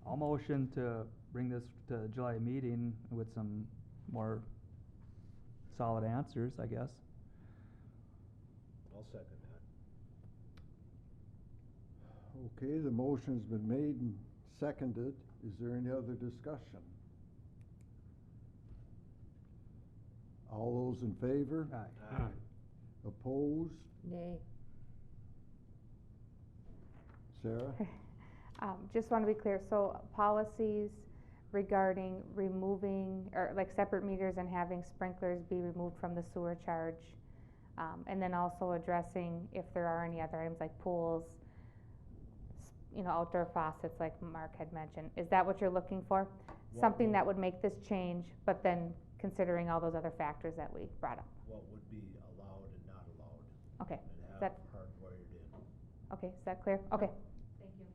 I'll motion to bring this to the July meeting with some more solid answers, I guess. I'll second that. Okay, the motion's been made and seconded. Is there any other discussion? All those in favor? Aye. Opposed? Nay. Sarah? Just want to be clear, so policies regarding removing, or like separate meters and having sprinklers be removed from the sewer charge. And then also addressing if there are any other items like pools, outdoor faucets like Mark had mentioned. Is that what you're looking for? Something that would make this change, but then considering all those other factors that we brought up. What would be allowed and not allowed? Okay, And have that- hardwired in. Okay, is that clear? Okay. Thank you.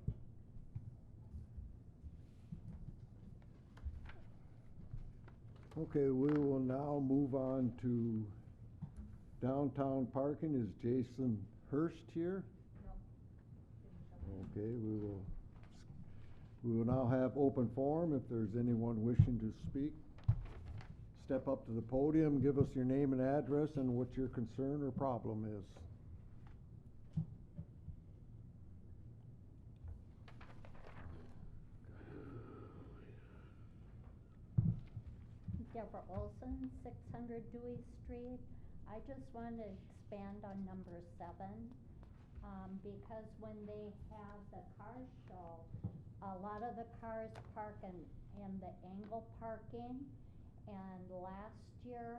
Okay, we will now move on to downtown parking. Is Jason Hurst here? No. Okay, we will now have open forum. If there's anyone wishing to speak, step up to the podium, give us your name and address and what your concern or problem is. Deborah Olson, 600 Dewey Street. I just want to expand on number 7, because when they have the car show, a lot of the cars park in the angle parking, and last year,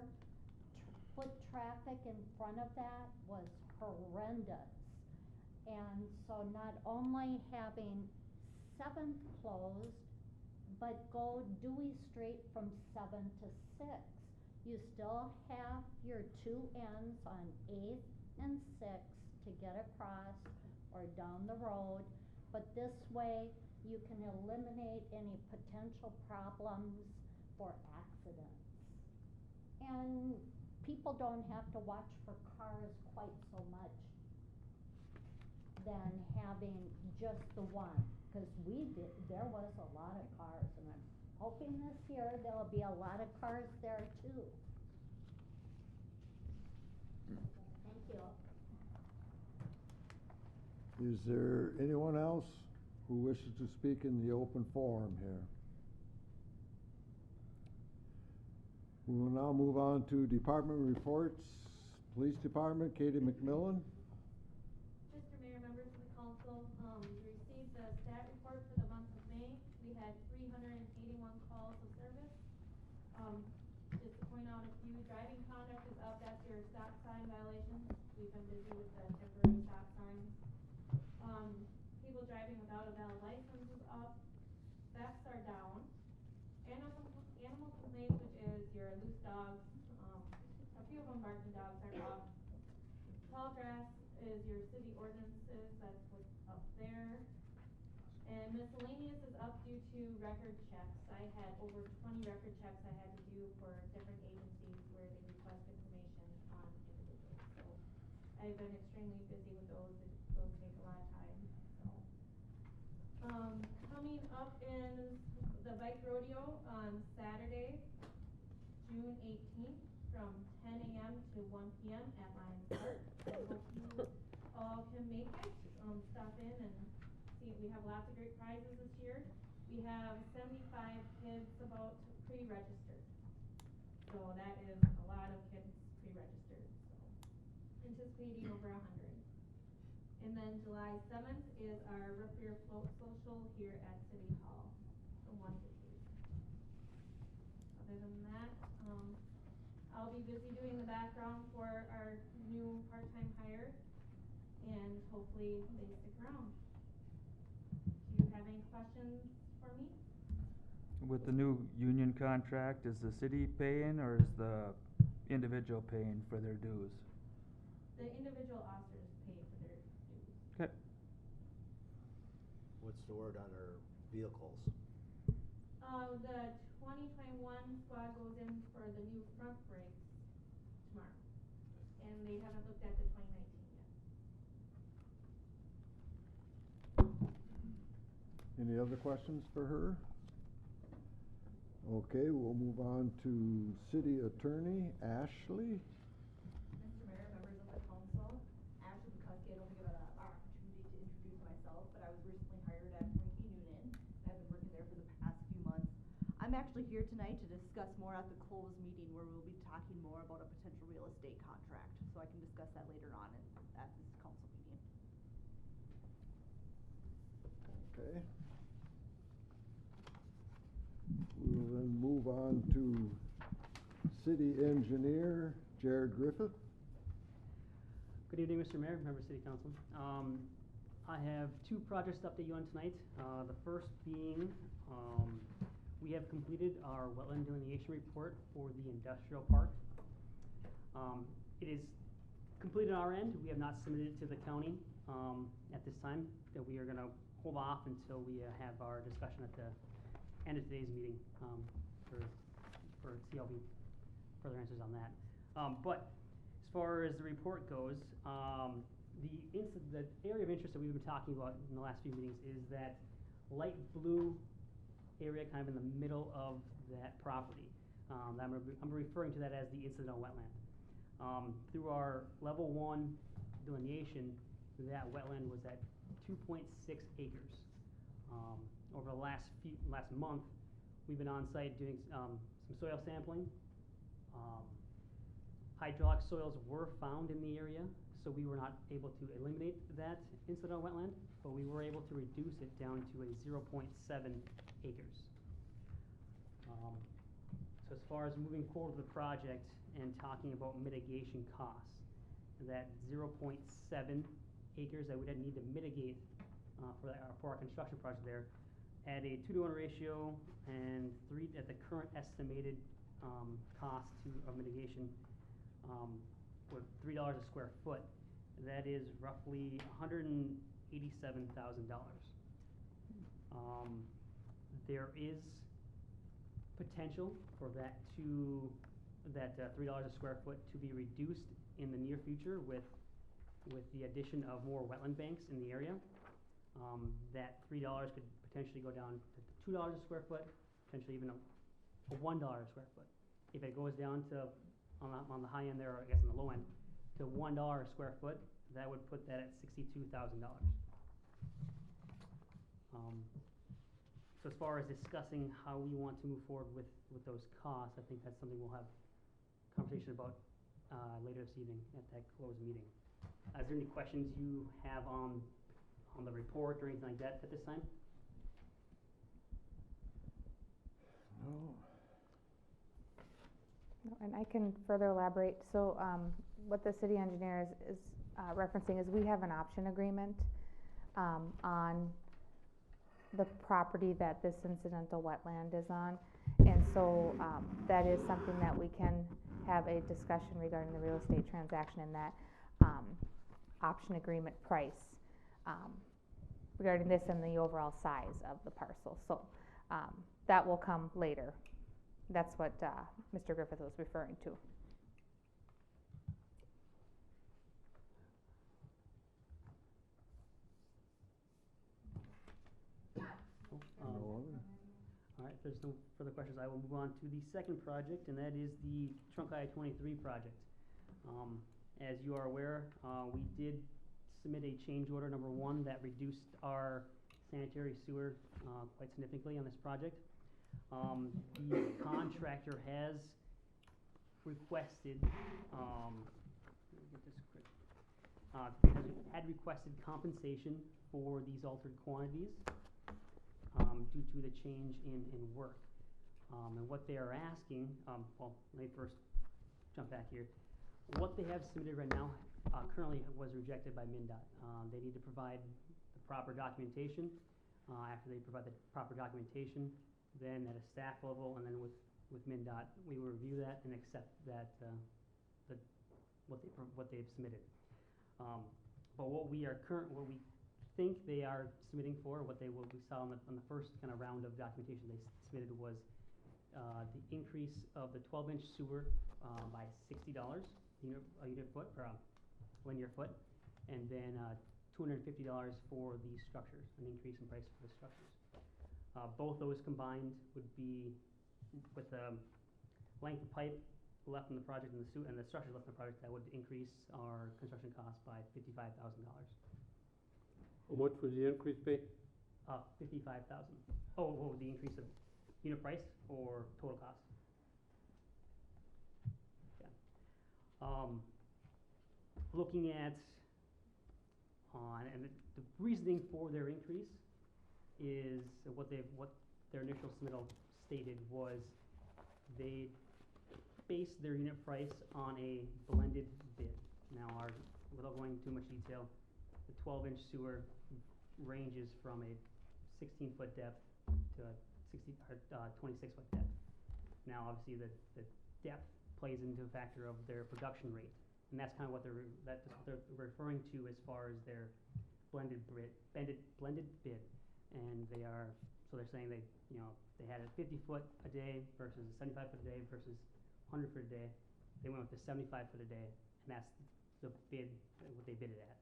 foot traffic in front of that was horrendous. And so not only having 7th closed, but go Dewey Street from 7 to 6. You still have your two ends on 8th and 6th to get across or down the road, but this way you can eliminate any potential problems for accidents. And people don't have to watch for cars quite so much than having just the one, because there was a lot of cars, and I'm hoping this year there'll be a lot of cars there too. Thank you. Is there anyone else who wishes to speak in the open forum here? We will now move on to department reports. Police Department, Katie McMillan. Mr. Mayor, members of the council, we received the stat report for the month of May. We had 381 calls of service. Just to point out a few, driving conduct is up, that's your stop sign violations. We've been busy with the temporary stop signs. People driving without a valid license is up. Thefts are down. Animal complaints, which is your loose dogs, a few of them barking dogs, are up. Tall grass is your city ordinances, that's what's up there. And miscellaneous is up due to record checks. I had over 20 record checks I had to do for different agencies where they request information on individuals. So I've been extremely busy with those. Those take a lot of time. So coming up is the bike rodeo on Saturday, June 18th from 10 a.m. to 1 p.m. at Lions Park. I hope you all can make it. Stop in and see. We have lots of great prizes this year. We have 75 kids about pre-registered. So that is a lot of kids pre-registered. So anticipating over 100. And then July 7th is our Root Beer Float Social here at City Hall from 1 to 2. Other than that, I'll be busy doing the background for our new part-time hire, and hopefully they stick around. Do you have any questions for me? With the new union contract, is the city paying or is the individual paying for their dues? The individual officers pay for their dues. Okay. What's the word on our vehicles? The 2021 squad goes in for the new front brakes tomorrow, and they haven't looked at the 2019 yet. Any other questions for her? Okay, we'll move on to City Attorney Ashley. Mr. Mayor, members of the council, Ashley Bukuski, I don't think I've had an opportunity to introduce myself, but I was recently hired at Winky Noonan, and I've been working there for the past few months. I'm actually here tonight to discuss more at the closed meeting where we'll be talking more about a potential real estate contract, so I can discuss that later on at this council meeting. Okay. We will then move on to City Engineer Jared Griffith. Good evening, Mr. Mayor, members of City Council. I have two projects to update you on tonight. The first being, we have completed our wetland delineation report for the industrial park. It is completed on our end. We have not submitted it to the county at this time. That we are going to hold off until we have our discussion at the end of today's meeting for CLB, further answers on that. But as far as the report goes, the area of interest that we've been talking about in the last few meetings is that light blue area kind of in the middle of that property. I'm referring to that as the incidental wetland. Through our level 1 delineation, that wetland was at 2.6 acres. Over the last month, we've been on site doing some soil sampling. Hydraulic soils were found in the area, so we were not able to eliminate that incidental wetland, but we were able to reduce it down to a 0.7 acres. So as far as moving forward with the project and talking about mitigation costs, that 0.7 acres that we would need to mitigate for our construction project there, at a 2-to-1 ratio and at the current estimated cost of mitigation, with $3 a square foot, that is roughly $187,000. There is potential for that $3 a square foot to be reduced in the near future with the addition of more wetland banks in the area. That $3 could potentially go down to $2 a square foot, potentially even a $1 a square foot. If it goes down to, on the high end there, or I guess on the low end, to $1 a square foot, that would put that at $62,000. So as far as discussing how we want to move forward with those costs, I think that's something we'll have conversation about later this evening at that closed meeting. Is there any questions you have on the report or anything like that at this time? No. No, and I can further elaborate. So what the city engineer is referencing is we have an option agreement on the property that this incidental wetland is on. And so that is something that we can have a discussion regarding the real estate transaction and that option agreement price regarding this and the overall size of the parcel. So that will come later. That's what Mr. Griffith was referring to. No other? All right, if there's no further questions, I will move on to the second project, and that is the Trunk I-23 project. As you are aware, we did submit a change order number 1 that reduced our sanitary sewer quite significantly on this project. The contractor has requested, let me get this quick, had requested compensation for these altered quantities due to the change in work. And what they are asking, well, let me first jump back here. What they have submitted right now currently was rejected by MnDOT. They need to provide the proper documentation. After they provide the proper documentation, then at a staff level and then with MnDOT, we will review that and accept that what they've submitted. But what we think they are submitting for, what we saw on the first kind of round of documentation they submitted was the increase of the 12-inch sewer by $60 a unit foot or linear foot, and then $250 for the structures, an increase in price for the structures. Both those combined would be with the length of pipe left in the project and the structures left in the project, that would increase our construction cost by $55,000. How much would the increase be? $55,000. Oh, the increase of unit price or total cost? Yeah. Looking at and the reasoning for their increase is what their initial submittal stated was they based their unit price on a blended bid. Now, without going into too much detail, the 12-inch sewer ranges from a 16-foot depth to a 26-foot depth. Now, obviously, the depth plays into a factor of their production rate, and that's kind of what they're referring to as far as their blended bid. And they're saying they had a 50-foot a day versus a 75-foot a day versus 100-foot a day. They went with the 75-foot a day, and that's the bid, what they bid it at.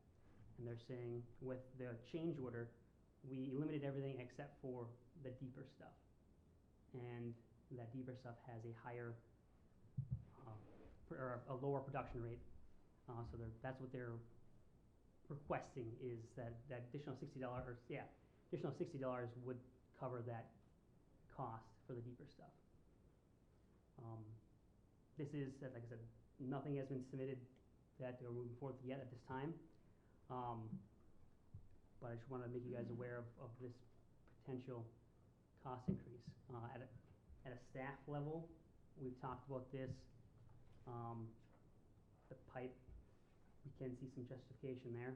And they're saying with the change order, we eliminated everything except for the deeper stuff. And that deeper stuff has a higher, or a lower production rate. So that's what they're requesting is that additional $60, additional $60 would cover that cost for the deeper stuff. This is, like I said, nothing has been submitted that they're moving forward yet at this time. But I just wanted to make you guys aware of this potential cost increase. At a staff level, we've talked about this. The pipe, we can see some justification there.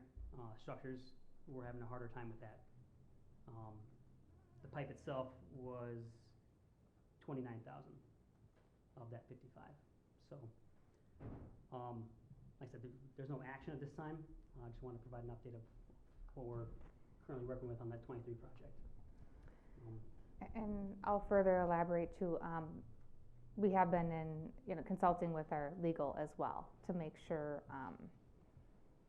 Structures, we're having a harder time with that. The pipe itself was 29,000 of that 55. So, like I said, there's no action at this time. I just want to provide an update of what we're currently working with on that 23 project. And I'll further elaborate too. We have been consulting with our legal as well to make sure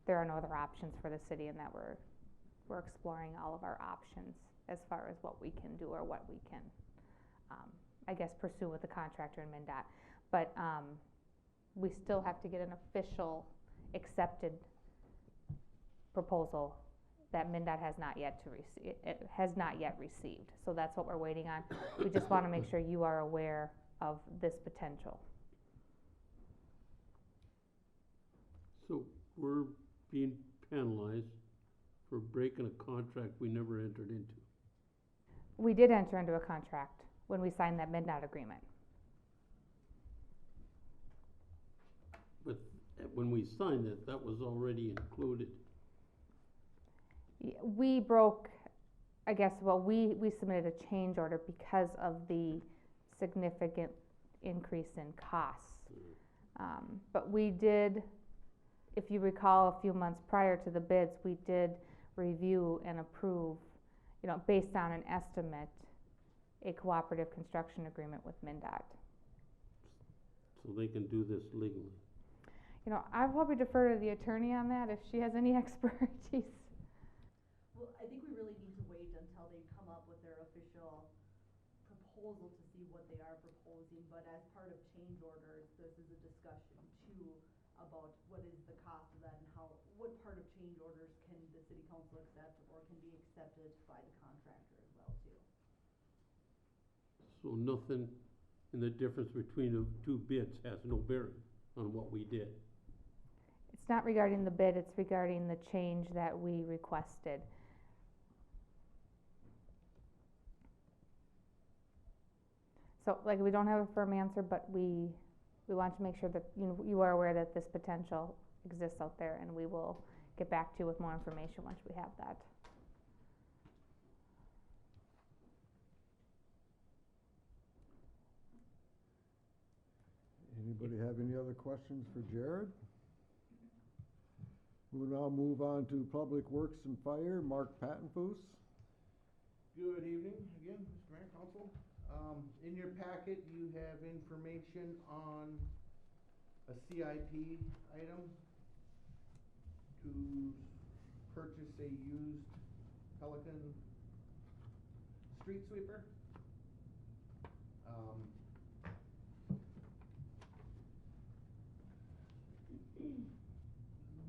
there are no other options for the city, and that we're exploring all of our options as far as what we can do or what we can, I guess, pursue with the contractor and MnDOT. But we still have to get an official accepted proposal that MnDOT has not yet received. So that's what we're waiting on. We just want to make sure you are aware of this potential. So we're being penalized for breaking a contract we never entered into. We did enter into a contract when we signed that MnDOT agreement. But when we signed it, that was already included. We broke, I guess, we submitted a change order because of the significant increase in costs. But we did, if you recall, a few months prior to the bids, we did review and approve, based on an estimate, a cooperative construction agreement with MnDOT. So they can do this legally. I'll probably defer to the attorney on that if she has any expertise. Well, I think we really need to wait until they come up with their official proposal to see what they are proposing, but as part of change orders, this is a discussion too about what is the cost of that and what part of change orders can the city council accept or can be accepted by the contractor as well too. So nothing in the difference between the two bids has no bearing on what we did. It's not regarding the bid, it's regarding the change that we requested. So, we don't have a firm answer, but we want to make sure that you are aware that this potential exists out there, and we will get back to you with more information once we have that. Anybody have any other questions for Jared? We'll now move on to Public Works and Fire, Mark Pattenfuss. Good evening again, Mr. Mayor, Council. In your packet, you have information on a CIP item to purchase a used Pelican street sweeper.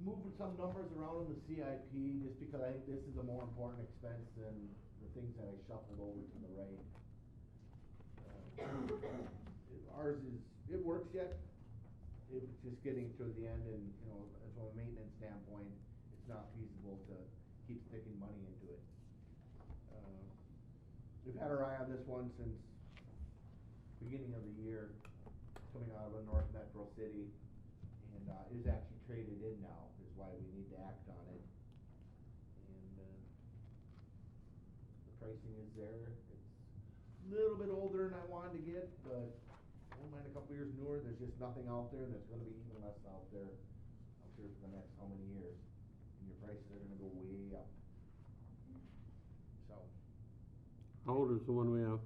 Moving some numbers around in the CIP just because I think this is a more important expense than the things that I shuffled over to the right. Ours it works yet. It's just getting to the end, and from a maintenance standpoint, it's not feasible to keep sticking money into it. We've had our eye on this one since beginning of the year, coming out of a North Metro City, and it is actually traded in now, is why we need to act on it. And the pricing is there. A little bit older than I wanted to get, but I don't mind a couple years newer. There's just nothing out there, and there's going to be even less out there, I'm sure, for the next how many years. And your prices are going to go way up. So. How old is the one we have?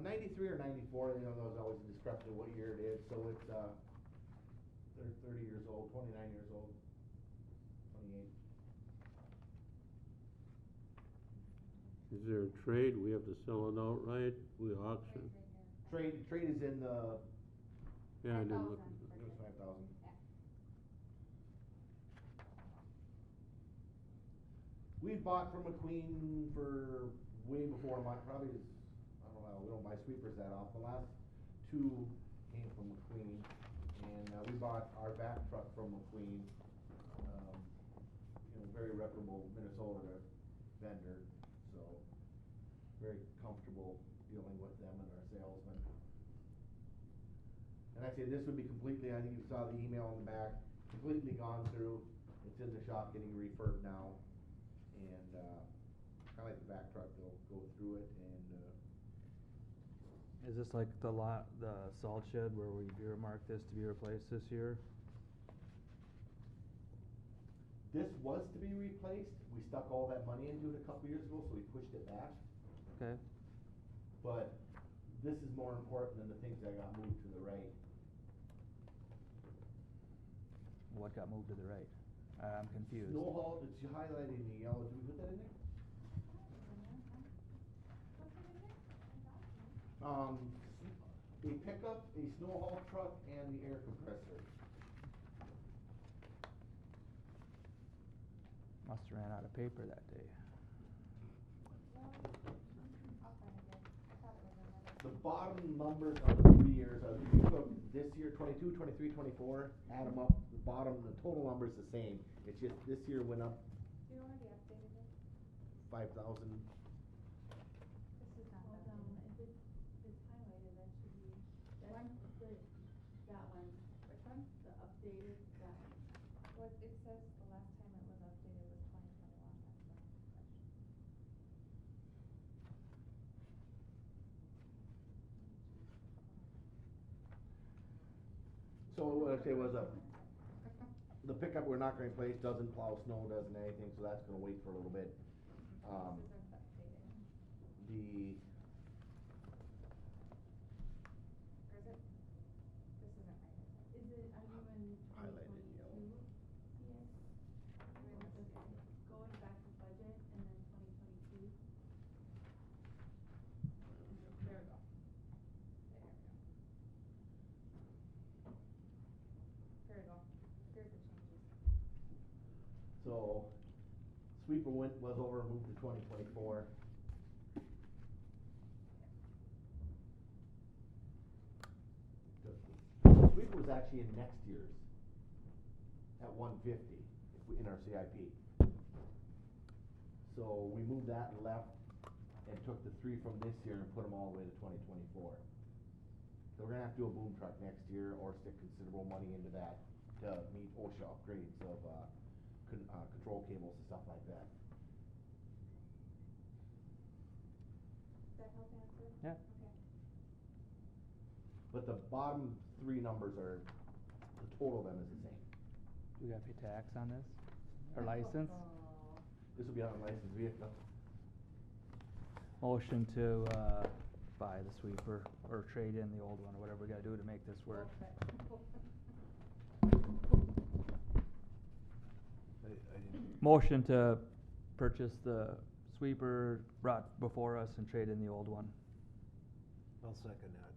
93 or 94, there's always a discrepancy what year it is. So it's, they're 30 years old, 29 years old, 28. Is there a trade? We have to sell it outright? We auction? Trade is in the. Yeah, I didn't look. It was 5,000. We've bought from McQueen for way before probably, I don't know, we don't buy sweepers that often. The last two came from McQueen. And, we bought our vac truck from McQueen, very reputable Minnesota vendor, so very comfortable dealing with them and our salesmen. And I say this would be completely, I think you saw the email in the back, completely gone through. It's in the shop getting refurbed now. And, kinda like the vac truck, they'll go through it and, Is this like the salt shed where we earmarked this to be replaced this year? this was to be replaced. We stuck all that money into it a couple years ago, so we pushed it back. Okay. But this is more important than the things that got moved to the right. What got moved to the right? I'm confused. Snow haul, it's highlighted in the yellow. Did we put that in there? A pickup, a snow haul truck, and the air compressor. Must've ran out of paper that day. The bottom numbers of the 3 years are, if you took this year, 22, 23, 24, add them up, the bottom, the total number's the same. It's just this year went up Do you know where the updated is? 5,000. This is not Hold the on, updated. if it's highlighted, that should be, One? that one, Which one? the updated, that one. What, it says the last time it was updated was 2021, that's my question. So what I say was the pickup we're not gonna replace, doesn't plow snow, doesn't anything, so that's gonna wait for a little bit. This isn't updated. The, Or is it? This isn't right, is it? Is it, are you in Highlighted in yellow. 2022? Yes. Where is it? Going back to budget and then 2022. There we go. There we go. There we go. Here's the changes. so sweeper was over, moved to 2024. The sweeper was actually in next year's at 150 in our CIP. So we moved that and left and took the 3 from this year and put them all the way to 2024. So we're gonna have to do a boom truck next year or stick considerable money into that to meet OSHA upgrades of, control cables and stuff like that. Does that help answer? Yeah. Okay. But the bottom 3 numbers are, the total of them is the same. Do we gotta pay tax on this? Or license? This will be on a licensed vehicle. Motion to, buy the sweeper or trade in the old one or whatever we gotta do to make this work. Motion to purchase the sweeper brought before us and trade in the old one. I'll second that.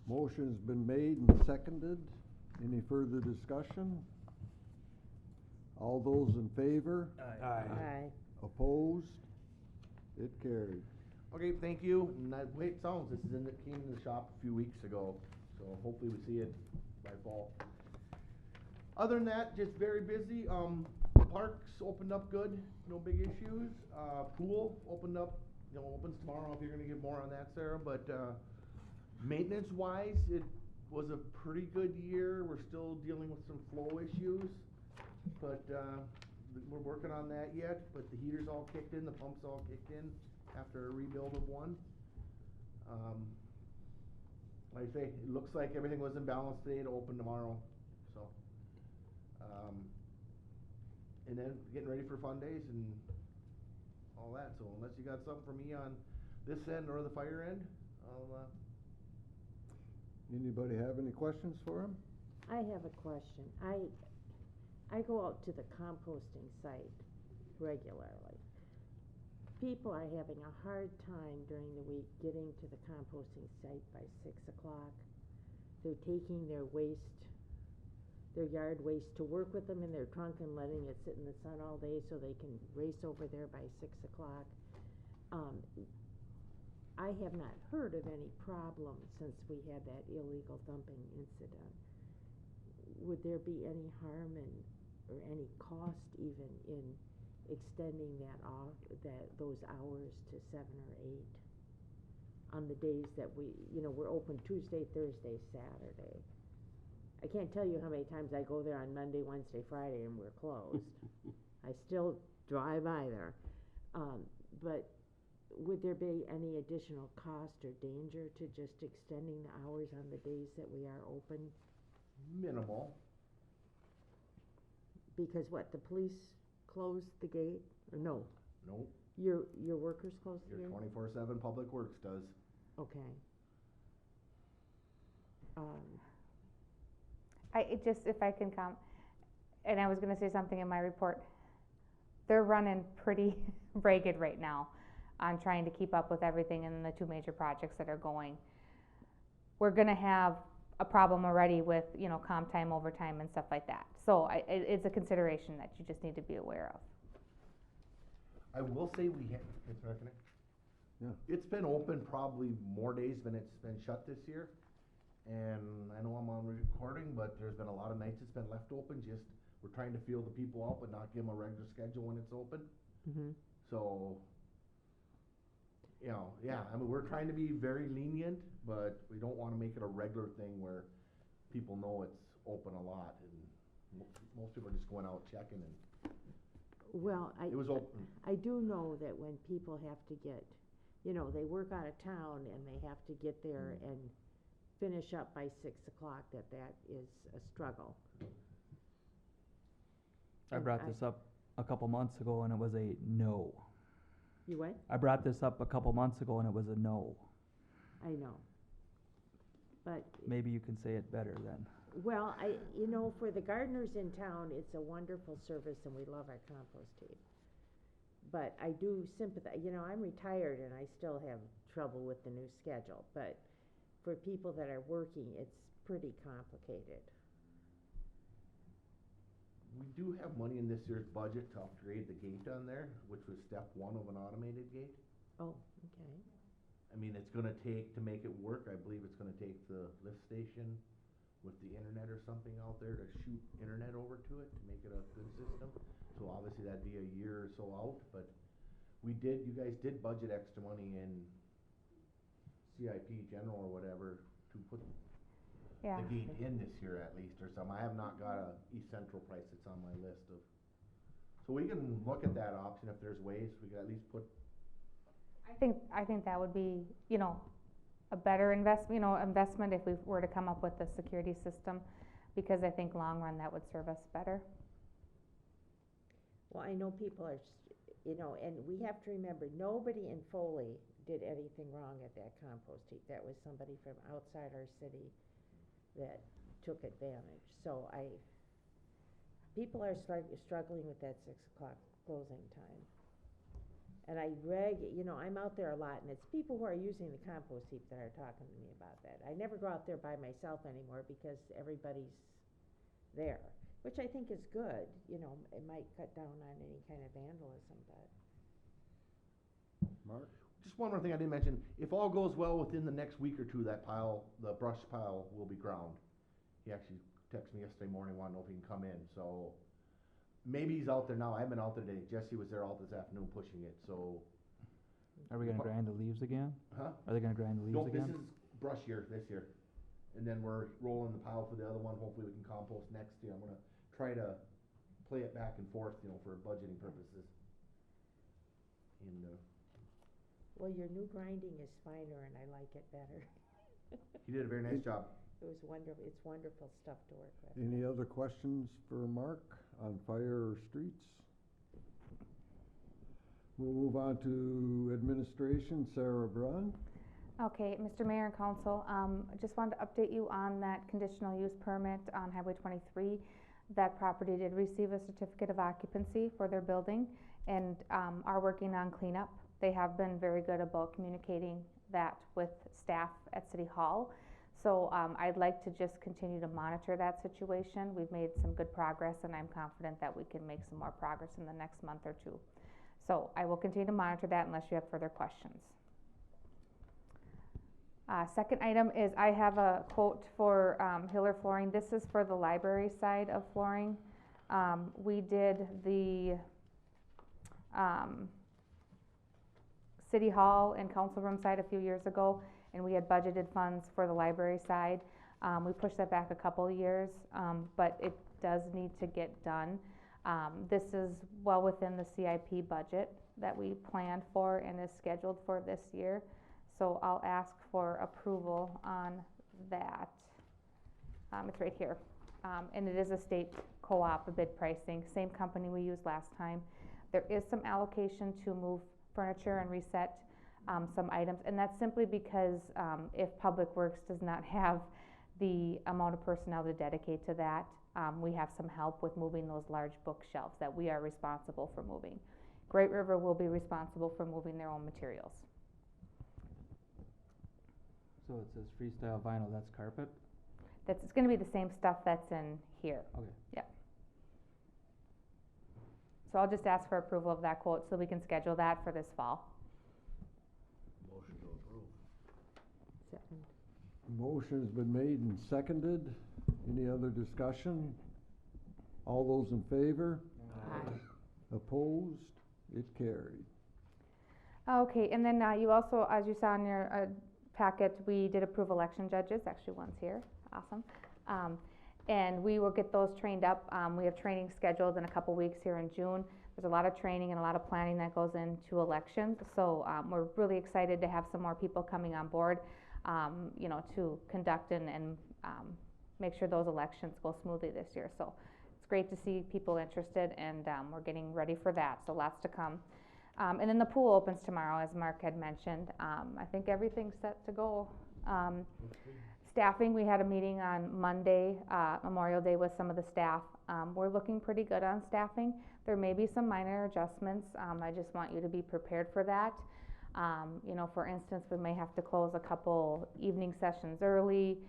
Motion's been made and seconded. Any further discussion? All those in favor? Aye. Opposed? It carried. Okay, thank you, and that way it sounds, this is came in the shop a few weeks ago, so hopefully we see it by fall. Other than that, just very busy, parks opened up good, no big issues, pool opened up, opens tomorrow, if you're gonna give more on that, Sarah, but, maintenance wise, it was a pretty good year, we're still dealing with some flow issues, but, we're working on that yet, but the heaters all kicked in, the pumps all kicked in after a rebuild of one. Like I say, it looks like everything was in balance today to open tomorrow, so. And then getting ready for fun days and all that, so unless you got something for me on this end or the fire end, I'll, Anybody have any questions for him? I have a question. I go out to the composting site regularly. People are having a hard time during the week getting to the composting site by 6 o'clock. They're taking their waste, their yard waste, to work with them in their trunk and letting it sit in the sun all day so they can race over there by 6 o'clock. I have not heard of any problem since we had that illegal dumping incident. Would there be any harm in, or any cost even in extending those hours to 7 or 8? On the days that we're open Tuesday, Thursday, Saturday. I can't tell you how many times I go there on Monday, Wednesday, Friday, and we're closed. I still drive by there. But would there be any additional cost or danger to just extending the hours on the days that we are open? Minimal. Because what, the police close the gate, or no? Nope. Your workers close the Your gate? 24/7 Public Works does. Okay. If I can and I was gonna say something in my report, they're running pretty ragged right now on trying to keep up with everything in the 2 major projects that are going. We're gonna have a problem already with, comp time, overtime, and stuff like that. So it's a consideration that you just need to be aware of. I will say we have, it's not connected. Yeah. It's been open probably more days than it's been shut this year. And I know I'm on recording, but there's been a lot of nights it's been left open, just, we're trying to feel the people out, but not give them a regular schedule when it's open. Mm-hmm. So, yeah, I mean, we're trying to be very lenient, but we don't wanna make it a regular thing where people know it's open a lot, and most people are just going out checking, and Well, it was open. I do know that when people have to get, they work out of town and they have to get there and finish up by 6 o'clock, that is a struggle. I And brought this up a couple months ago and it was a no. You what? I brought this up a couple months ago and it was a no. I know. But, Maybe you can say it better then. well, for the gardeners in town, it's a wonderful service and we love our compost heap. But I do sympathize, I'm retired and I still have trouble with the new schedule, but for people that are working, it's pretty complicated. We do have money in this year's budget to upgrade the gate on there, which was step 1 of an automated gate. Oh, okay. I mean, it's gonna take, to make it work, I believe it's gonna take the lift station with the internet or something out there to shoot internet over to it to make it a good system. So obviously that'd be a year or so out, but you guys did budget extra money in CIP general or whatever to put Yeah. the gate in this year at least or something. I have not got a East Central price that's on my list of. So we can look at that option if there's ways we could at least put. I think that would be, a better investment if we were to come up with a security system, because I think long run that would serve us better. Well, I know people are, and we have to remember, nobody in Foley did anything wrong at that compost heap. That was somebody from outside our city that took advantage. So people are struggling with that 6 o'clock closing time. And I'm out there a lot, and it's people who are using the compost heap that are talking to me about that. I never go out there by myself anymore because everybody's there, which I think is good. It might cut down on any kind of vandalism, but. Mark? Just one more thing I didn't mention. If all goes well within the next week or two, that pile, the brush pile will be ground. He actually texted me yesterday morning, wanted to know if he can come in, so maybe he's out there now. I haven't been out there today. Jesse was there all this afternoon pushing it, so. Are we gonna grind the leaves again? Huh? Are they gonna grind the leaves Nope, again? this is brush year, this year. And then we're rolling the pile for the other one. Hopefully we can compost next year. I'm gonna try to play it back and forth, for budgeting purposes. And, Well, your new grinding is finer and I like it better. he did a very nice job. It's wonderful stuff to work with. Any other questions for Mark on fire or streets? We'll move on to administration. Sarah Brunn. Okay, Mr. Mayor and Council, I just wanted to update you on that conditional use permit on Highway 23. That property did receive a certificate of occupancy for their building and are working on cleanup. They have been very good about communicating that with staff at City Hall. So I'd like to just continue to monitor that situation. We've made some good progress and I'm confident that we can make some more progress in the next month or two. So I will continue to monitor that unless you have further questions. Second item is I have a quote for, Hiller flooring. This is for the library side of flooring. We did the, City Hall and Council Room side a few years ago, and we had budgeted funds for the library side. We pushed that back a couple of years, but it does need to get done. This is well within the CIP budget that we planned for and is scheduled for this year. So I'll ask for approval on that. It's right here. And it is a state co-op bid pricing, same company we used last time. There is some allocation to move furniture and reset some items, and that's simply because if Public Works does not have the amount of personnel to dedicate to that, we have some help with moving those large bookshelves that we are responsible for moving. Great River will be responsible for moving their own materials. So it says freestyle vinyl, that's carpet? It's gonna be the same stuff that's in here. Okay. Yep. So I'll just ask for approval of that quote so we can schedule that for this fall. Motion to approve. Second. Motion's been made and seconded. Any other discussion? All those in favor? Aye. Opposed? It carried. Okay, and then you also, as you saw in your packet, we did approve election judges. Actually, one's here. Awesome. And we will get those trained up. We have training scheduled in a couple weeks here in June. There's a lot of training and a lot of planning that goes into elections. So we're really excited to have some more people coming on board, you know, to conduct and make sure those elections go smoothly this year. So it's great to see people interested, and we're getting ready for that. So lots to come. And then the pool opens tomorrow, as Mark had mentioned. I think everything's set to go. Staffing, we had a meeting on Monday, Memorial Day, with some of the staff. We're looking pretty good on staffing. There may be some minor adjustments. I just want you to be prepared for that. You know, for instance, we may have to close a couple evening sessions early,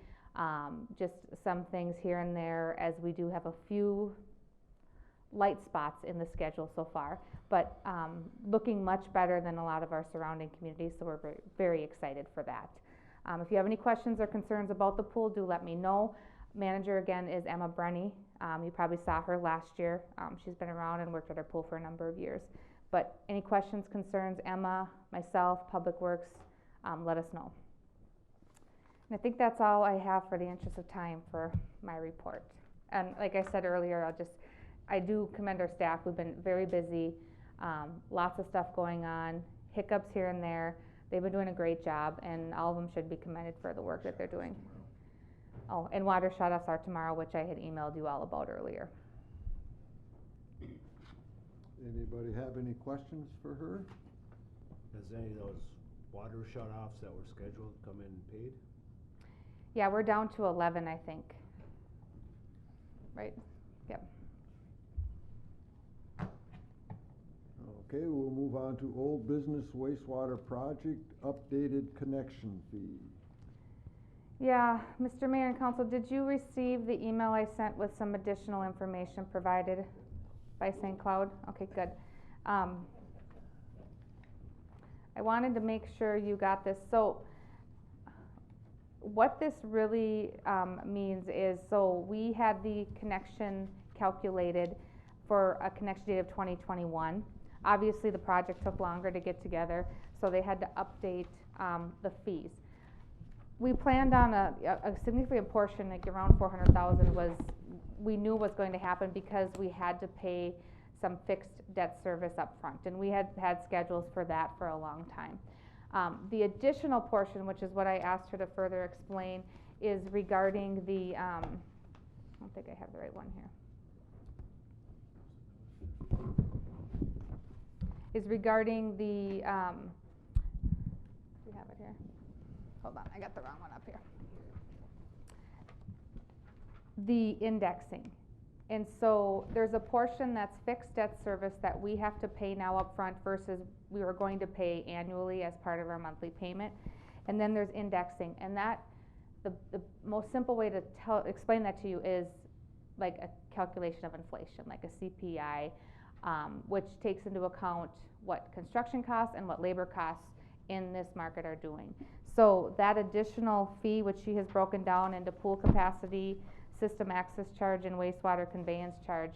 just some things here and there, as we do have a few light spots in the schedule so far, but looking much better than a lot of our surrounding communities, so we're very, very excited for that. If you have any questions or concerns about the pool, do let me know. Manager again is Emma Brenny. You probably saw her last year. She's been around and worked at our pool for a number of years. But any questions, concerns, Emma, myself, Public Works, let us know. And I think that's all I have for the interest of time for my report. And like I said earlier, I do commend our staff. We've been very busy, lots of stuff going on, hiccups here and there. They've been doing a great job, and all of them should be commended for the work that they're doing. Oh, and water shutoffs are tomorrow, which I had emailed you all about earlier. Anybody have any questions for her? Has any of those water shut-offs that were scheduled come in and paid? Yeah, we're down to 11, I think. Right? Yep. Okay, we'll move on to old business wastewater project, updated connection fee. Yeah, Mr. Mayor and Council, did you receive the email I sent with some additional information provided by St. Cloud? Okay, good. I wanted to make sure you got this. So what this really means is, so we had the connection calculated for a connection date of 2021. Obviously, the project took longer to get together, so they had to update the fees. We planned on a significant portion, like around 400,000, we knew was going to happen because we had to pay some fixed debt service up front, and we had schedules for that for a long time. The additional portion, which is what I asked her to further explain, is regarding the, I don't think I have the right one here. Is regarding the, we have it here. Hold on, I got the wrong one up here. The indexing. And so there's a portion that's fixed debt service that we have to pay now up front versus we were going to pay annually as part of our monthly payment. And then there's indexing. And that, the most simple way to explain that to you is like a calculation of inflation, like a CPI, which takes into account what construction costs and what labor costs in this market are doing. So that additional fee, which she has broken down into pool capacity, system access charge, and wastewater conveyance charge,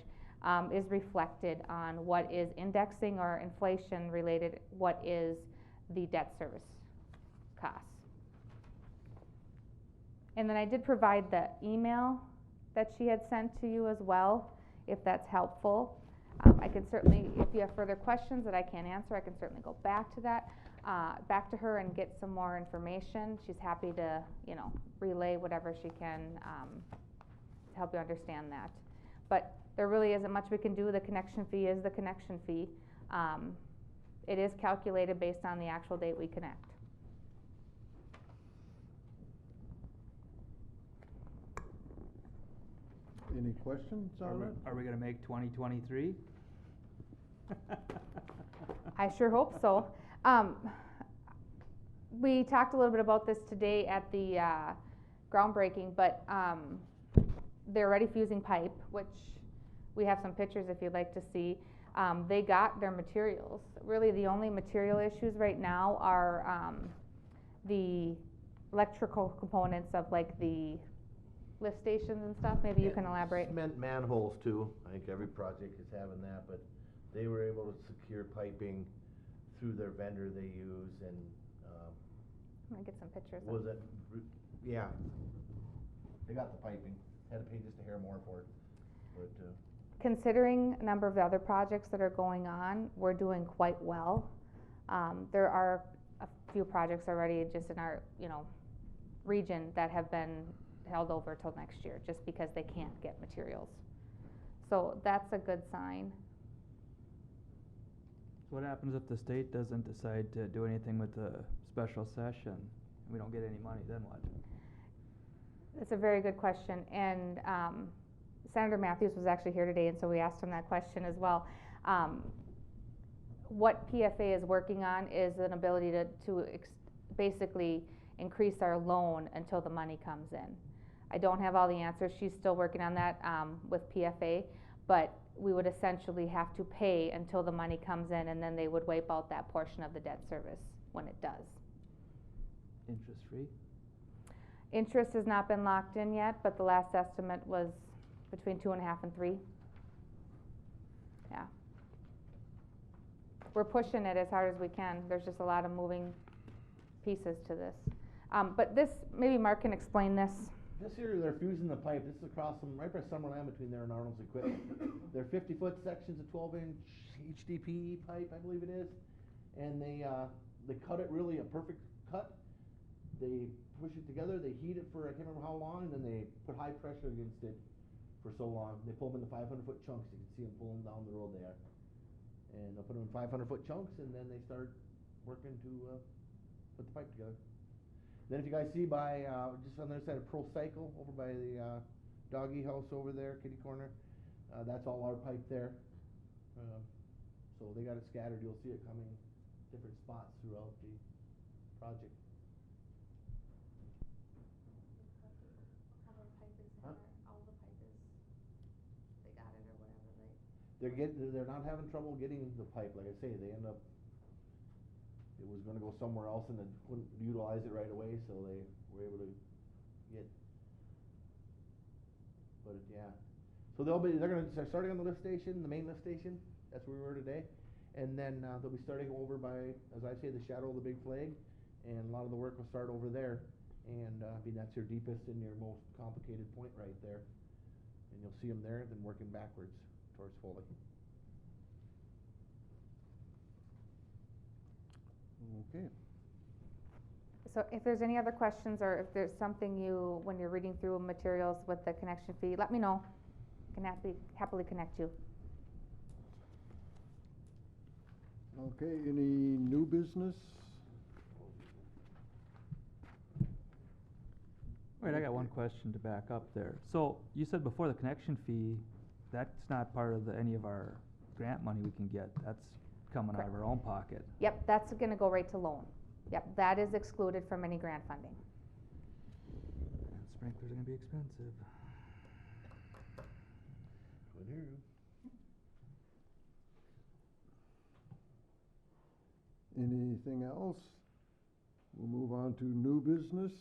is reflected on what is indexing or inflation related, what is the debt service costs. And then I did provide the email that she had sent to you as well, if that's helpful. I can certainly, if you have further questions that I can't answer, I can certainly go back to that, back to her and get some more information. She's happy to, you know, relay whatever she can, to help you understand that. But there really isn't much we can do. The connection fee is the connection fee. It is calculated based on the actual date we connect. Any questions on it? Are we gonna make 2023? I sure hope so. We talked a little bit about this today at the groundbreaking, but they're already fusing pipe, which we have some pictures if you'd like to see. They got their materials. Really, the only material issues right now are the electrical components of like the lift stations and stuff. Maybe you can elaborate. Cement manholes too, I think every project is having that, but they were able to secure piping through their vendor they use, and, I'm gonna get some pictures. was it, yeah. They got the piping, had to pay just a hair more for it, but, Considering a number of the other projects that are going on, we're doing quite well. There are a few projects already just in our, you know, region that have been held over till next year, just because they can't get materials. So that's a good sign. So what happens if the state doesn't decide to do anything with the special session? We don't get any money, then what? That's a very good question, and Senator Matthews was actually here today, and so we asked him that question as well. What PFA is working on is an ability to basically increase our loan until the money comes in. I don't have all the answers. She's still working on that with PFA, but we would essentially have to pay until the money comes in, and then they would wipe out that portion of the debt service when it does. Interest free? Interest has not been locked in yet, but the last estimate was between 2.5 and 3. Yeah. We're pushing it as hard as we can. There's just a lot of moving pieces to this. But this, maybe Mark can explain this. this here, they're fusing the pipe, this is across from, right by Summerland between there and Arnold's Equipment. They're 50-foot sections of 12-inch HDPE pipe, I believe it is, and they cut it really a perfect cut. They push it together, they heat it for, I can't remember how long, and then they put high pressure against it for so long. They pull them into 500-foot chunks, you can see them pulling down the road there. And they'll put them in 500-foot chunks, and then they start working to put the pipe together. Then if you guys see by, just on the other side of Pro Cycle, over by the doggy house over there, kitty corner, that's all our pipe there. So they got it scattered, you'll see it coming different spots throughout the project. They're not having trouble getting the pipe, like I say, they end up, it was gonna go somewhere else and they couldn't utilize it right away, so they were able to get, but yeah. So they're starting on the lift station, the main lift station, that's where we were today. And then, they'll be starting over by, as I say, the shadow of the big flag, and a lot of the work will start over there. And, I mean, that's your deepest and your most complicated point right there. And you'll see them there, then working backwards towards Foley. Okay. So if there's any other questions, or if there's something you, when you're reading through materials with the connection fee, let me know. I can happily connect you. Okay, any new business? Wait, I got one question to back up there. So, you said before the connection fee, that's not part of any of our grant money we can get, that's coming out of our own pocket. Yep, that's gonna go right to loan. Yep, that is excluded from any grant funding. And sprinklers are gonna be expensive. Good hear you. Anything else? We'll move on to new business.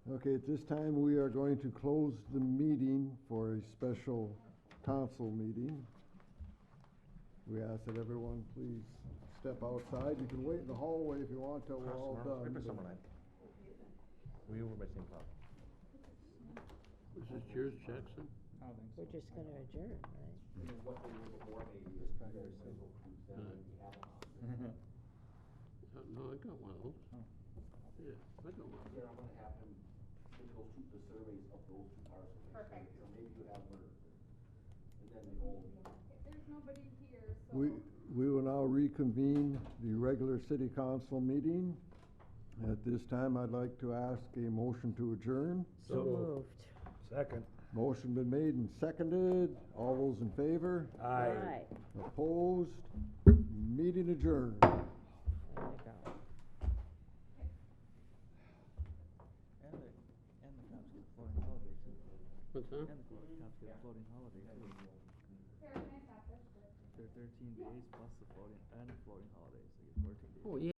Okay, at this time, we are going to close the meeting for a special council meeting. We ask that everyone please step outside. You can wait in the hallway if you want till we're all done. We were missing Bob. Is this yours, Jackson? I don't think so. We're just gonna adjourn, right? What they were before, maybe, is primary single cruise, then we have them. No, I got one of those. Oh. Yeah, I got one. Here, I'm gonna have him take those two, the surveys of those two parcels. Perfect. So maybe you have one, and then the old. There's nobody here, so. We will now reconvene the regular city council meeting. At this time, I'd like to ask a motion to adjourn. So moved. Second. Motion been made and seconded. All those in favor? Aye. Opposed? Meeting adjourned. There you go. And the cops get floating holiday too. What's that? And the cops get floating holiday too. Sarah, can I stop this? They're 13 days plus the floating holidays, they get 14 days. Oh, yeah.